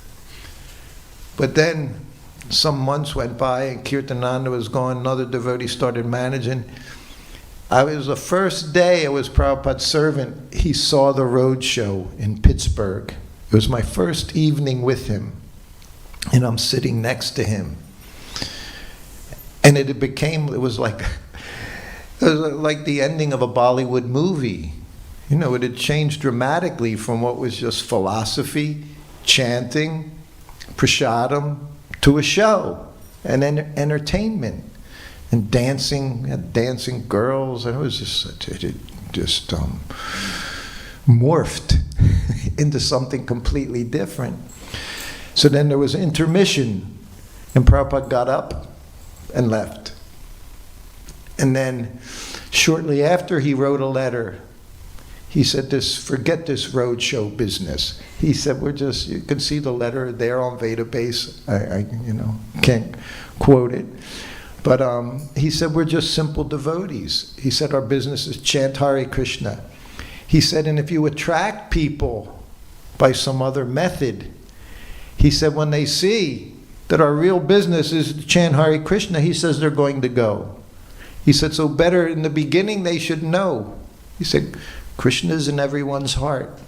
But then some months went by and Kirtananda was gone, another devotee started managing. The first day I was Prabhupada's servant, he saw the road show in Pittsburgh. It was my first evening with him. And I'm sitting next to him. And it was like the ending of a Bollywood movie. It had changed dramatically from what was just philosophy, chanting, prasadam, to a show and entertainment and dancing girls, and it was just morphed into something completely different. So then there was intermission, and Prabhupada got up and left. And then shortly after, he wrote a letter. He said, forget this roadshow business. He said, you can see the letter there on Vedabase. I can't quote it. But he said, we're just simple devotees. He said, our business is chant Hare Krishna. He said, and if you attract people by some other method, he said, when they see that our real business is to chant Hare Krishna, he says they're going to go. He said, so better in the beginning they should know. He said, Krishna is in everyone's heart.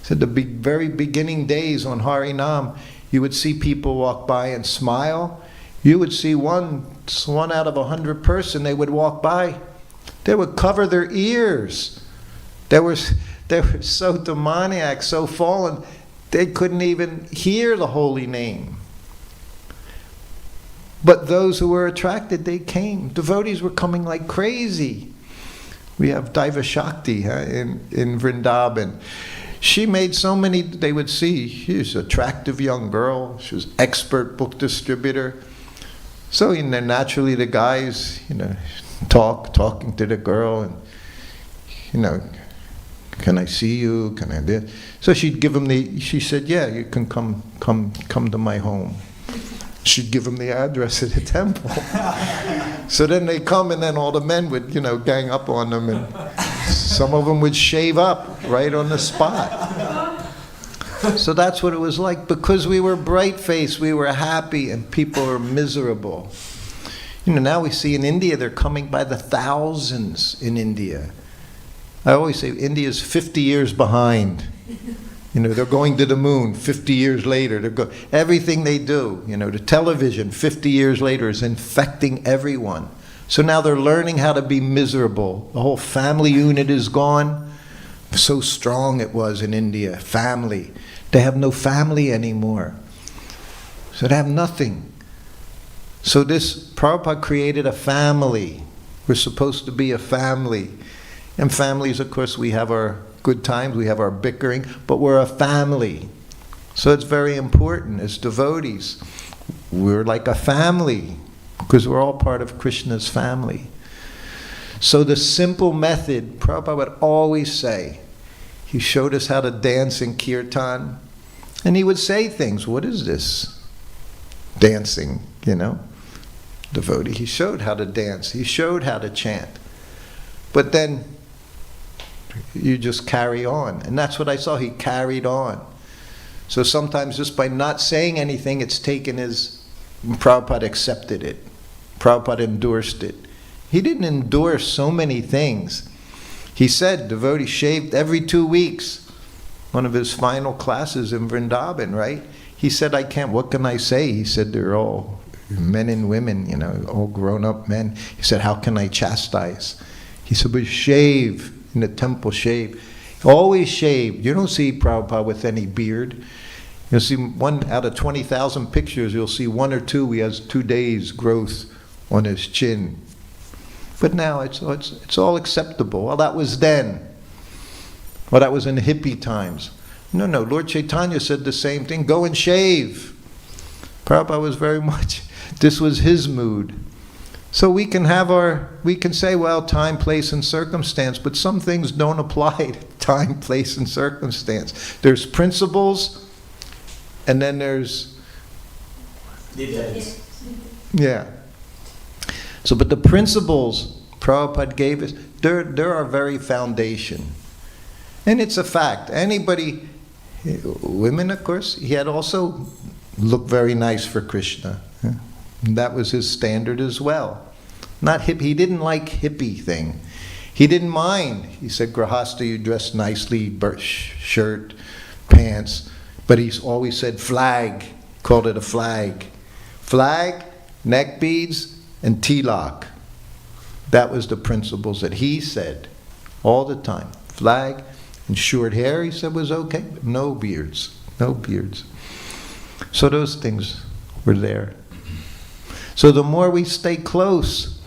He said the very beginning days on Harinam, you would see people walk by and smile. You would see one out of 100 person, they would walk by. They would cover their ears. They were so demoniac, so fallen, they couldn't even hear the holy name. But those who were attracted, they came. Devotees were coming like crazy. We have Daiva Shakti in Vrindavan. She made so many, they would see, she's an attractive young girl. She was expert book distributor. So naturally the guys, talking to the girl, and can I see you? Can I do? So she'd give him she said, yeah, you can come to my home. She'd give him the address of the temple. So then they come, and then all the men would, gang up on them, and some of them would shave up right on the spot. So that's what it was like. Because we were bright-faced, we were happy, and people were miserable. Now we see in India, they're coming by the thousands in India. I always say India's 50 years behind. They're going to the moon 50 years later. Everything they do, the television 50 years later is infecting everyone. So now they're learning how to be miserable. The whole family unit is gone. So strong it was in India, family. They have no family anymore. So they have nothing. So this Prabhupada created a family. We're supposed to be a family. And families, of course, we have our good times, we have our bickering, but we're a family. So it's very important as devotees. We're like a family because we're all part of Krishna's family. So the simple method, Prabhupada would always say, he showed us how to dance in kirtan, and he would say things, what is this? Dancing, devotee. He showed how to dance. He showed how to chant. But then you just carry on. And that's what I saw. He carried on. So sometimes just by not saying anything, it's taken as Prabhupada accepted it. Prabhupada endorsed it. He didn't endorse so many things. He said devotee shaved every 2 weeks. One of his final classes in Vrindavan, right? He said, I can't, what can I say? He said, they're all men and women, all grown up men. He said, how can I chastise? He said, but shave, in the temple, shave. Always shave. You don't see Prabhupada with any beard. You'll see one out of 20,000 pictures, you'll see 1 or 2, he has 2 days growth on his chin. But now it's all acceptable. Well, that was then. Well, that was in hippie times. No, Lord Chaitanya said the same thing. Go and shave. Prabhupada was very much, this was his mood. So we can say, well, time, place, and circumstance, but some things don't apply to time, place, and circumstance. There's principles, and then there's... Yeah. So, but the principles Prabhupada gave us, they're our very foundation. And it's a fact. Anybody, women of course, he had also looked very nice for Krishna. And that was his standard as well. Not hip. He didn't like hippie thing. He didn't mind. He said, Grahasta, you dress nicely, shirt, pants. But he always said flag, called it a flag. Flag, neck beads, and tilak. That was the principles that he said all the time. Flag and short hair, he said, was okay. But no beards. No beards. So those things were there. So the more we stay close,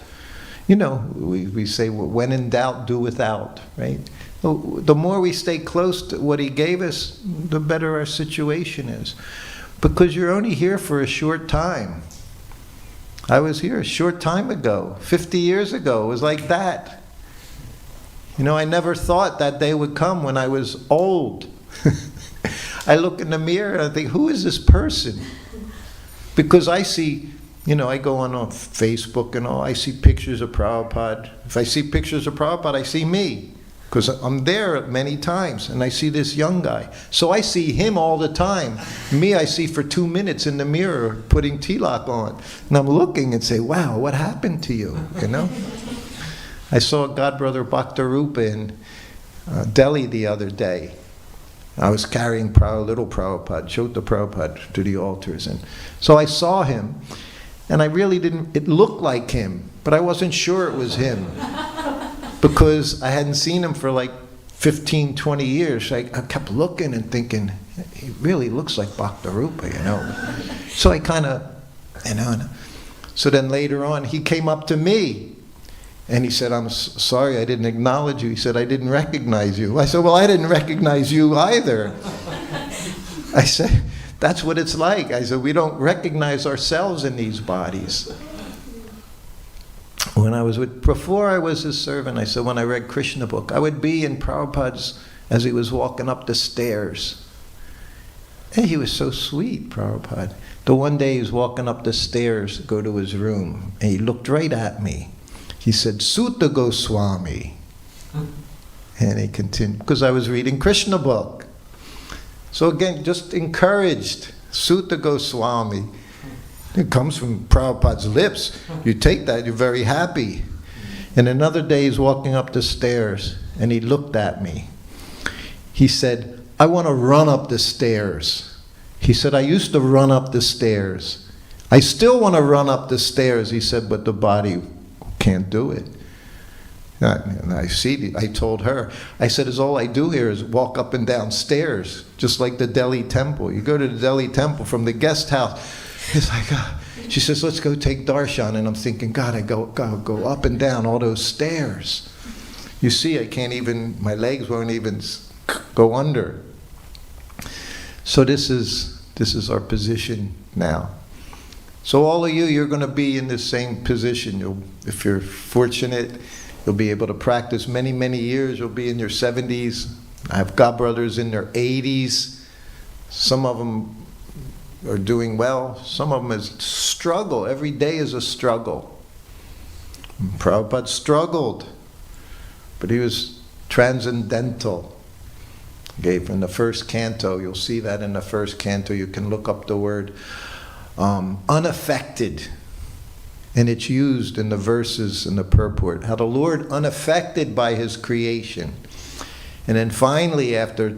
we say, well, when in doubt, do without, right? The more we stay close to what he gave us, the better our situation is. Because you're only here for a short time. I was here a short time ago, 50 years ago. It was like that. I never thought that day would come when I was old. I look in the mirror and I think, who is this person? Because I see, I go on Facebook and all, I see pictures of Prabhupada. If I see pictures of Prabhupada, I see me. Because I'm there many times, and I see this young guy. So I see him all the time. Me, I see for 2 minutes in the mirror, putting tilak on. And I'm looking and say, wow, what happened to you? I saw Godbrother Bhaktarupa in Delhi the other day. I was carrying little Prabhupada, Chota Prabhupada, to the altars. And so I saw him, and I really didn't, it looked like him, but I wasn't sure it was him. Because I hadn't seen him for like 15, 20 years. I kept looking and thinking, he really looks like Bhaktarupa, So I kind of, So then later on, he came up to me. And he said, I'm sorry I didn't acknowledge you. He said, I didn't recognize you. I said, well, I didn't recognize you either. I said, that's what it's like. I said, we don't recognize ourselves in these bodies. Before I was his servant, I said, when I read Krishna book, I would be in Prabhupada's, as he was walking up the stairs. And he was so sweet, Prabhupada. The one day he was walking up the stairs to go to his room, and he looked right at me. He said, Sutta Goswami. And he continued, because I was reading Krishna book. So again, just encouraged, Sutta Goswami. It comes from Prabhupada's lips. You take that, you're very happy. And another day he's walking up the stairs, and he looked at me. He said, I want to run up the stairs. He said, I used to run up the stairs. I still want to run up the stairs. He said, but the body can't do it. And I told her, I said, all I do here is walk up and down stairs, just like the Delhi temple. You go to the Delhi temple from the guest house. It's like, she says, let's go take darshan. And I'm thinking, God, I go up and down all those stairs. You see, I can't even, my legs won't even go under. So this is our position now. So all of you, you're going to be in the same position. If you're fortunate, you'll be able to practice many, many years. You'll be in your 70s. I have godbrothers in their 80s. Some of them are doing well. Some of them is struggle. Every day is a struggle. Prabhupada struggled, but he was transcendental. Gave in the first canto, you'll see that in the first canto, you can look up the word unaffected. And it's used in the verses in the purport. How the Lord unaffected by his creation. And then finally, after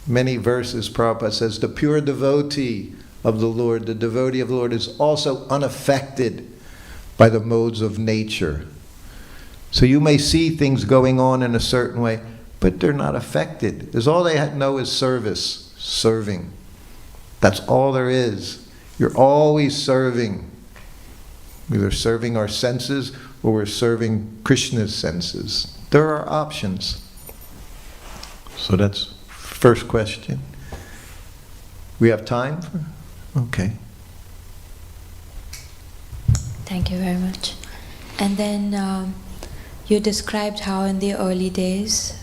many verses, Prabhupada says, the pure devotee of the Lord, the devotee of the Lord, is also unaffected by the modes of nature. So you may see things going on in a certain way, but they're not affected. Because all they know is service, serving. That's all there is. You're always serving. Either serving our senses or we're serving Krishna's senses. There are options. So that's first question. We have time for? Okay. Thank you very much. And then you described how in the early days,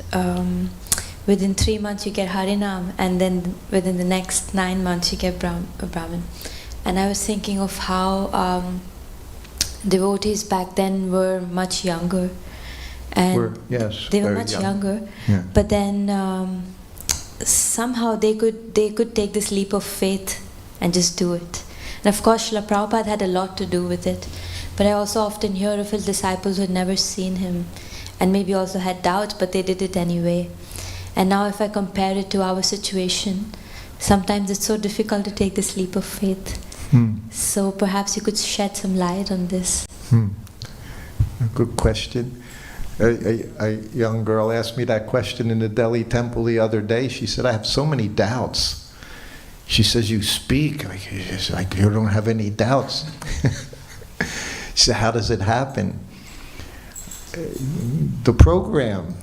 within 3 months you get Harinam, and then within the next 9 months you get Brahman. And I was thinking of how devotees back then were much younger. And they were much younger. Yeah. But then somehow they could take this leap of faith and just do it. And of course, Srila Prabhupada had a lot to do with it. But I also often hear of his disciples who had never seen him and maybe also had doubts, but they did it anyway. And now if I compare it to our situation, sometimes it's so difficult to take this leap of faith. So perhaps you could shed some light on this. Good question. A young girl asked me that question in the Delhi temple the other day. She said, I have so many doubts. She says, you speak like you don't have any doubts. She said, how does it happen? The program,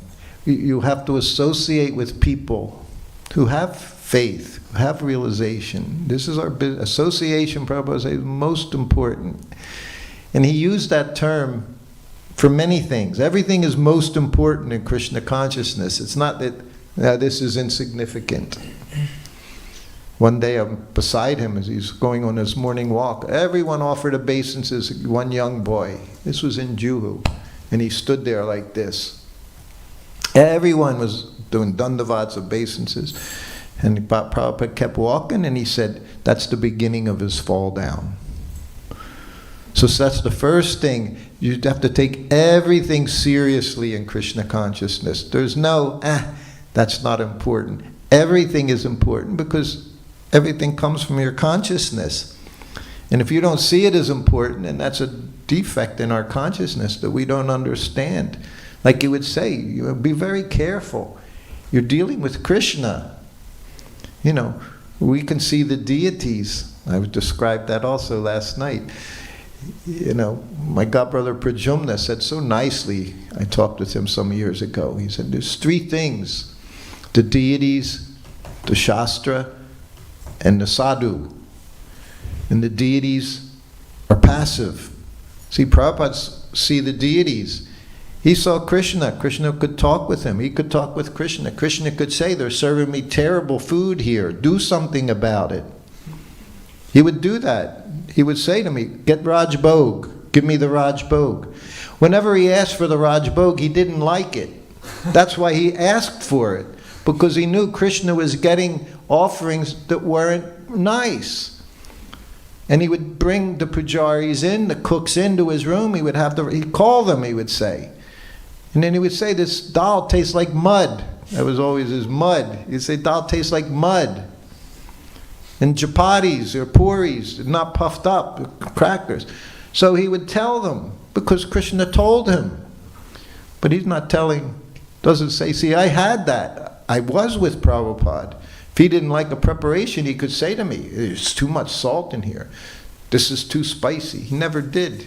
you have to associate with people who have faith, who have realization. This is our association, Prabhupada says, most important. And he used that term for many things. Everything is most important in Krishna consciousness. It's not that this is insignificant. One day I'm beside him as he's going on his morning walk. Everyone offered obeisances, one young boy. This was in Juhu. And he stood there like this. Everyone was doing dandavats, obeisances. And Prabhupada kept walking and he said, that's the beginning of his fall down. So that's the first thing. You have to take everything seriously in Krishna consciousness. There's no, that's not important. Everything is important because everything comes from your consciousness. And if you don't see it as important, then that's a defect in our consciousness that we don't understand. Like you would say, be very careful. You're dealing with Krishna. You know, we can see the deities. I described that also last night. You know, my godbrother Pradyumna said so nicely, I talked with him some years ago, he said there's three things: the deities, the Shastra, and the sadhu. And the deities are passive. See, Prabhupada see the deities. He saw Krishna. Krishna could talk with him. He could talk with Krishna. Krishna could say, they're serving me terrible food here. Do something about it. He would do that. He would say to me, get Raj Bhog. Give me the Raj Bhog. Whenever he asked for the Raj Bhog, he didn't like it. That's why he asked for it. Because he knew Krishna was getting offerings that weren't nice. And he would bring the pujaris in, the cooks into his room. He'd call them, he would say. And then he would say, this dal tastes like mud. That was always his mud. He'd say, dal tastes like mud. And chapatis or puris, not puffed up, crackers. So he would tell them, because Krishna told him. But he's not telling, doesn't say, see, I had that. I was with Prabhupada. If he didn't like a preparation, he could say to me, there's too much salt in here. This is too spicy. He never did,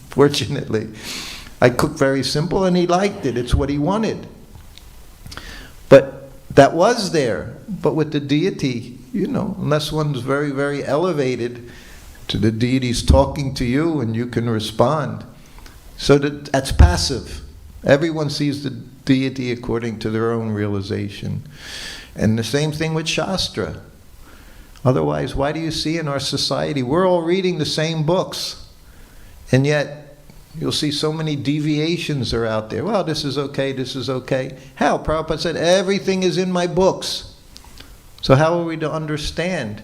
fortunately. I cooked very simple and he liked it. It's what he wanted. But that was there. But with the deity, you know, unless one's very, very elevated to the deity's talking to you and you can respond. So that's passive. Everyone sees the deity according to their own realization. And the same thing with Shastra. Otherwise, why do you see in our society, we're all reading the same books, and yet you'll see so many deviations are out there. Well, this is okay, this is okay. Hell, Prabhupada said, everything is in my books. So how are we to understand?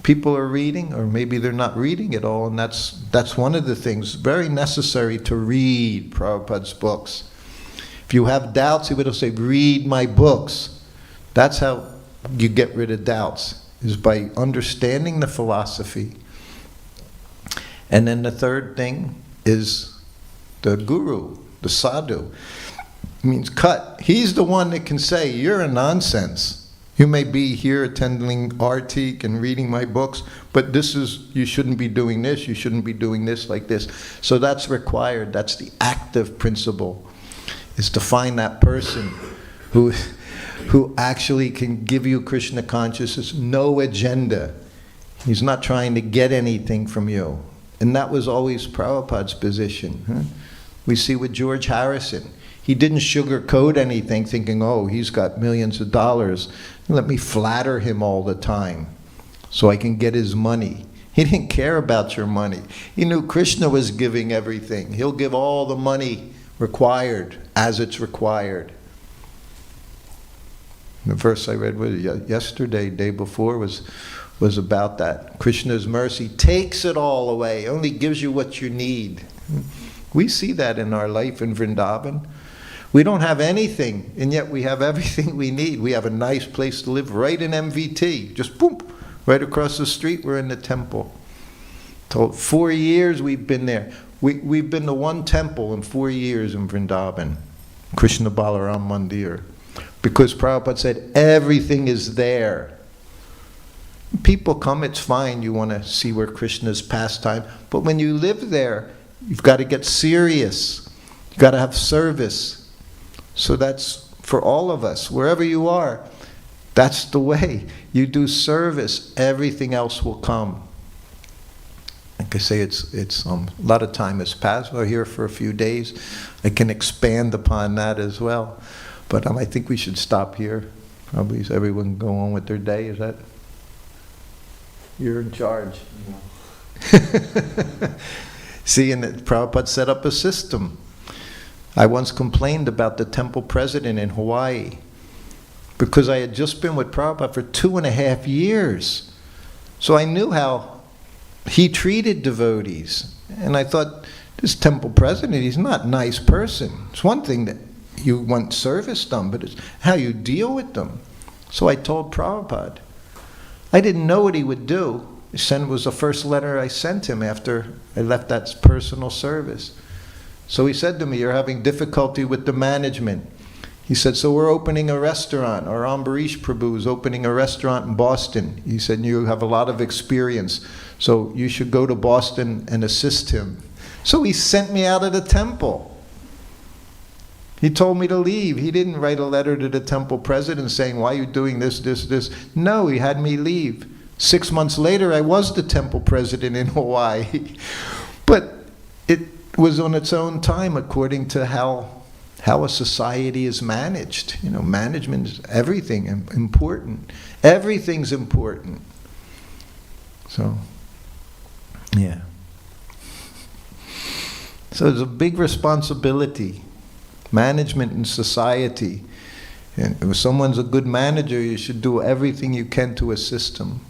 People are reading, or maybe they're not reading at all, and that's one of the things, very necessary to read Prabhupada's books. If you have doubts, he would say, read my books. That's how you get rid of doubts, is by understanding the philosophy. And then the third thing is the guru, the sadhu. It means cut. He's the one that can say, you're a nonsense. You may be here attending Artik and reading my books, but you shouldn't be doing this, you shouldn't be doing this like this. So that's required. That's the active principle, is to find that person who actually can give you Krishna consciousness, no agenda. He's not trying to get anything from you. And that was always Prabhupada's position. We see with George Harrison. He didn't sugarcoat anything, thinking, oh, he's got millions of dollars. Let me flatter him all the time so I can get his money. He didn't care about your money. He knew Krishna was giving everything. He'll give all the money required as it's required. The verse I read yesterday, day before, was about that. Krishna's mercy takes it all away, only gives you what you need. We see that in our life in Vrindavan. We don't have anything, and yet we have everything we need. We have a nice place to live right in MVT. Just boom, right across the street, we're in the temple. 4 years we've been there. We've been to one temple in 4 years in Vrindavan, Krishna Balaram Mandir, because Prabhupada said everything is there. People come, it's fine, you want to see where Krishna's pastime, but when you live there, you've got to get serious. You've got to have service. So that's for all of us, wherever you are, that's the way. You do service, everything else will come. Like I say, it's a lot of time has passed. We're here for a few days. I can expand upon that as well. But I think we should stop here. Probably everyone go on with their day. Is that? You're in charge. Yeah. See, and Prabhupada set up a system. I once complained about the temple president in Hawaii because I had just been with Prabhupada for 2.5 years. So I knew how he treated devotees. And I thought, this temple president, he's not a nice person. It's one thing that you want service done, but it's how you deal with them. So I told Prabhupada. I didn't know what he would do. It was the first letter I sent him after I left that personal service. So he said to me, you're having difficulty with the management. He said, so we're opening a restaurant. Our Ambarish Prabhu is opening a restaurant in Boston. He said, you have a lot of experience, so you should go to Boston and assist him. So he sent me out of the temple. He told me to leave. He didn't write a letter to the temple president saying, why are you doing this, this, this? No, he had me leave. 6 months later, I was the temple president in Hawaii. But it was on its own time according to how a society is managed. You know, management is everything important. Everything's important. So, yeah. So there's a big responsibility. Management in society. And if someone's a good manager, you should do everything you can to assist them.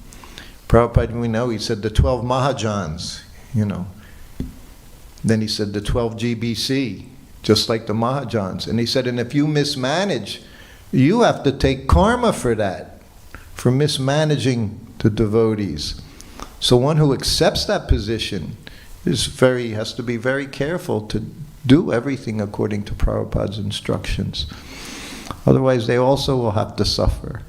Prabhupada, we know, he said the 12 Mahajans, you know. Then he said the 12 GBC, just like the Mahajans. And he said, and if you mismanage, you have to take karma for that, for mismanaging the devotees. So one who accepts that position has to be very careful to do everything according to Prabhupada's instructions. Otherwise, they also will have to suffer.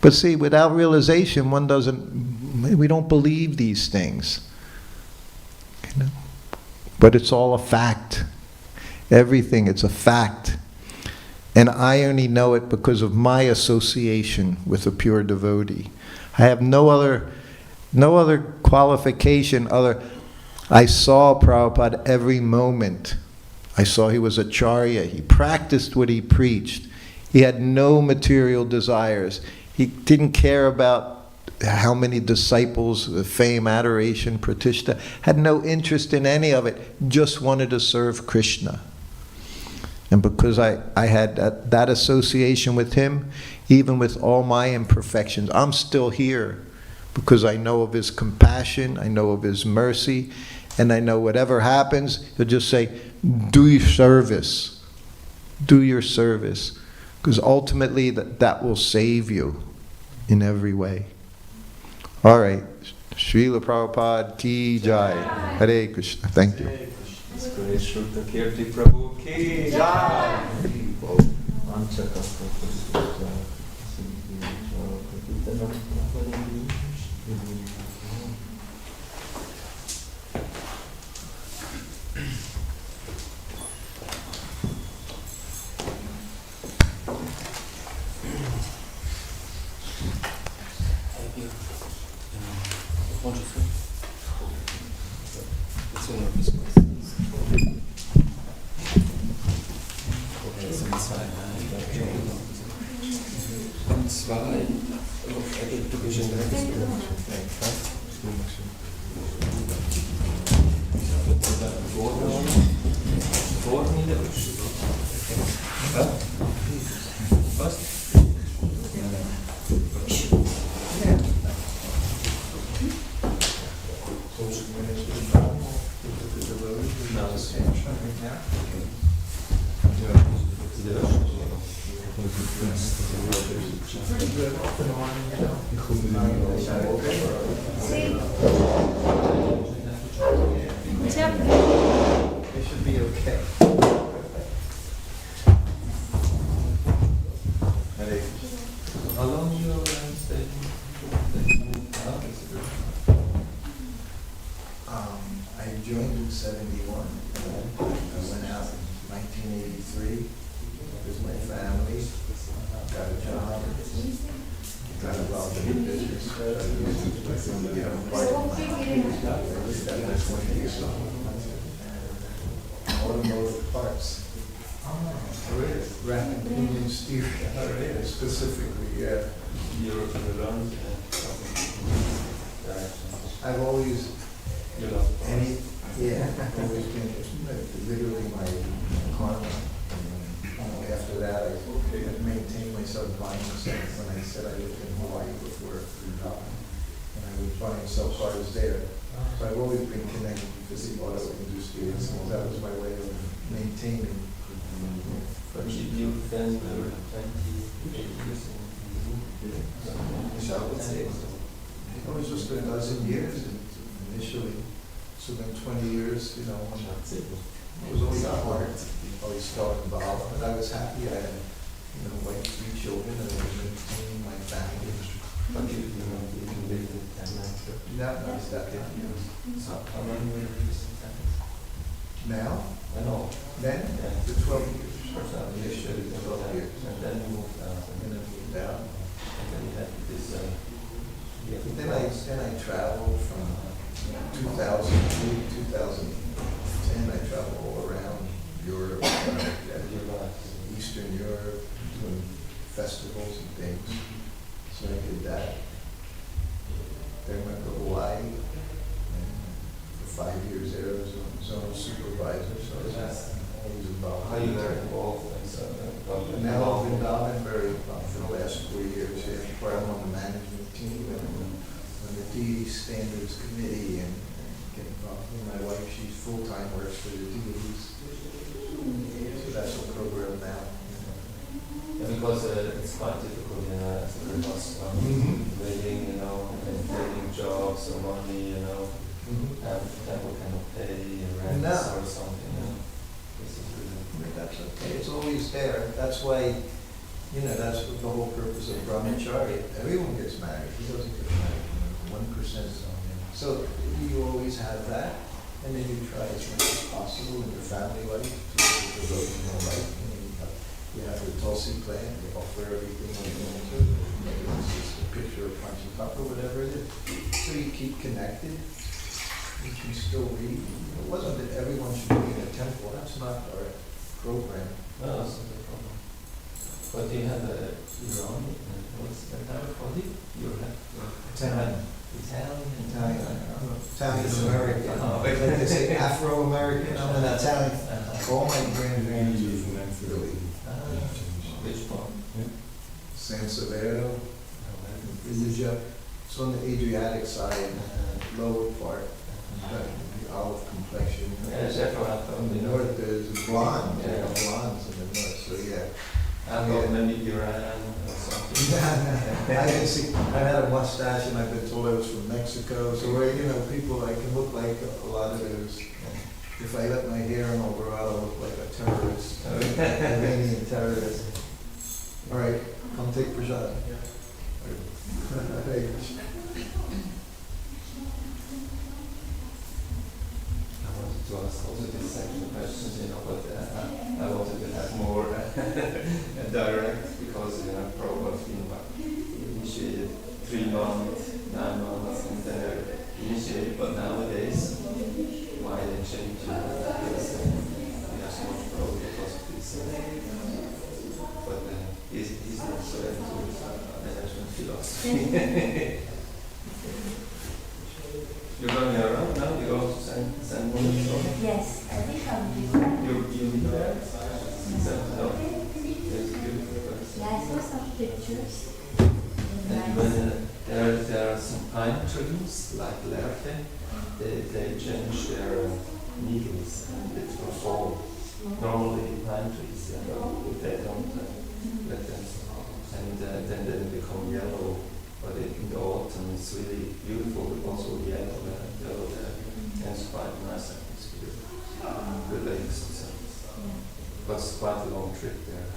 But see, without realization, we don't believe these things. You know? But it's all a fact. Everything, it's a fact. And I only know it because of my association with a pure devotee. I have no other qualification other. I saw Prabhupada every moment. I saw he was a charya. He practiced what he preached. He had no material desires. He didn't care about how many disciples, fame, adoration, pratishtha, had no interest in any of it, just wanted to serve Krishna. And because I had that association with him, even with all my imperfections, I'm still here because I know of his compassion, I know of his mercy, and I know whatever happens, he'll just say, do your service. Do your service. Because ultimately that will save you in every way. All right. Srila Prabhupada ki jai. Hare Krishna. Thank you. Sruti Kirti Prabhu ki jai. It should be okay. Hare Krishna. How long you were staying? I joined in 71. I went out in 1983 with my family, got a job, got involved in the business. Automotive parts. Rapid pinion steering, specifically, yeah. Europe and around. I've always, You love I've always been literally my karma. After that, I maintained myself buying stuff. When I said I lived in Hawaii before, and I was buying cell cars there. So I've always been connected to the auto industry, and so that was my way of maintaining. But you then were 28 years in I would say. It was just a dozen years initially. So then 20 years, it was always hard. Always felt involved, but I was happy. I had, like 3 children, and I was maintaining my family. But you can live in 10 nights. That was that. So how long were you in Now, I know. then, Yeah. the 12 years. Initially 12 years. And then you moved out. And then I moved out. And then you had this. Then I traveled from 2000 to 2010. I traveled all around Europe, Eastern Europe, doing festivals and things. So I did that. Then went to Hawaii. And for 5 years there, I was a zone supervisor. So I was always involved. How you were involved and so And now I've been involved very for the last 4 years here, where I'm on the management team and on the DE Standards Committee and get involved. My wife, she's full-time, works for the DEs. So that's the program now. Yeah, because it's quite difficult, as a boss, waiting, and getting jobs or money, Mhm. and people cannot pay rent No. or something, This is really. That's okay, it's always there. That's why, that's what the whole purpose of brahmacharya. Everyone gets married, who doesn't get married? 1%. So you always have that, and then you try as much as possible in your family life to devote your life. You have the Tulsi plant, you offer everything on the altar, maybe it's just a picture of Panchapapa, whatever it is. So you keep connected, you can still read. It wasn't that everyone should be in a temple, that's not our program. No, that's not the problem. But you have Iran, what's the other body? You have Italian. Italian. Italian American. Like they say Afro-American, I'm an Italian. All my grandparents are from Italy. Which part? San Severo, Perugia. It's on the Adriatic side, lower part, the olive complexion. Yeah, Separato. On the north there's blonde, yeah, blondes in the north, so yeah. I thought maybe Iran or something. I can see, I had a mustache and I've been told I was from Mexico, so where, you know, people, I can look like a lot of those. If I let my hair in over, I'll look like a terrorist, Iranian terrorist. All right, come take prasad. Hare Krishna. I wanted to ask also these sexual questions, but I wanted to have more direct because, Prabhupada initiated 3 months, 9 months, and then initiated, but nowadays, why they change it? Because we have so much problem because of this. But he's not so into management philosophy. You're going around now? You go to San Juan? Yes, I think I'll be. You'll be there? No? It's beautiful place. Yeah, I saw some pictures. And when there are some pine trees, like Lerche, they change their needles and it will fall. Normally pine trees, they don't let them, and then they become yellow. But in the autumn it's really beautiful, also yellow there, and it's quite nice atmosphere. The lakes and so. But it's quite a long trip there.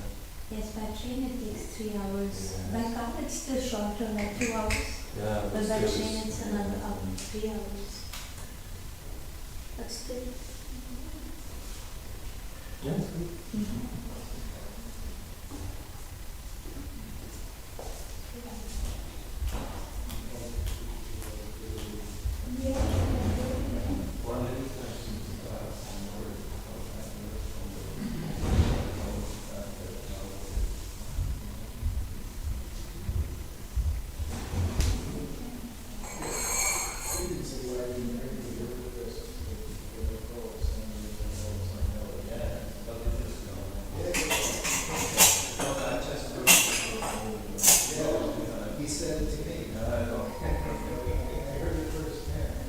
Yes, by train it takes 3 hours. Yeah. By car it's still shorter, like 2 hours. Yeah, But by still train it's- it's another hour, 3 hours. That's still. Yeah, it's good. One little question about He said it to me. I heard it firsthand.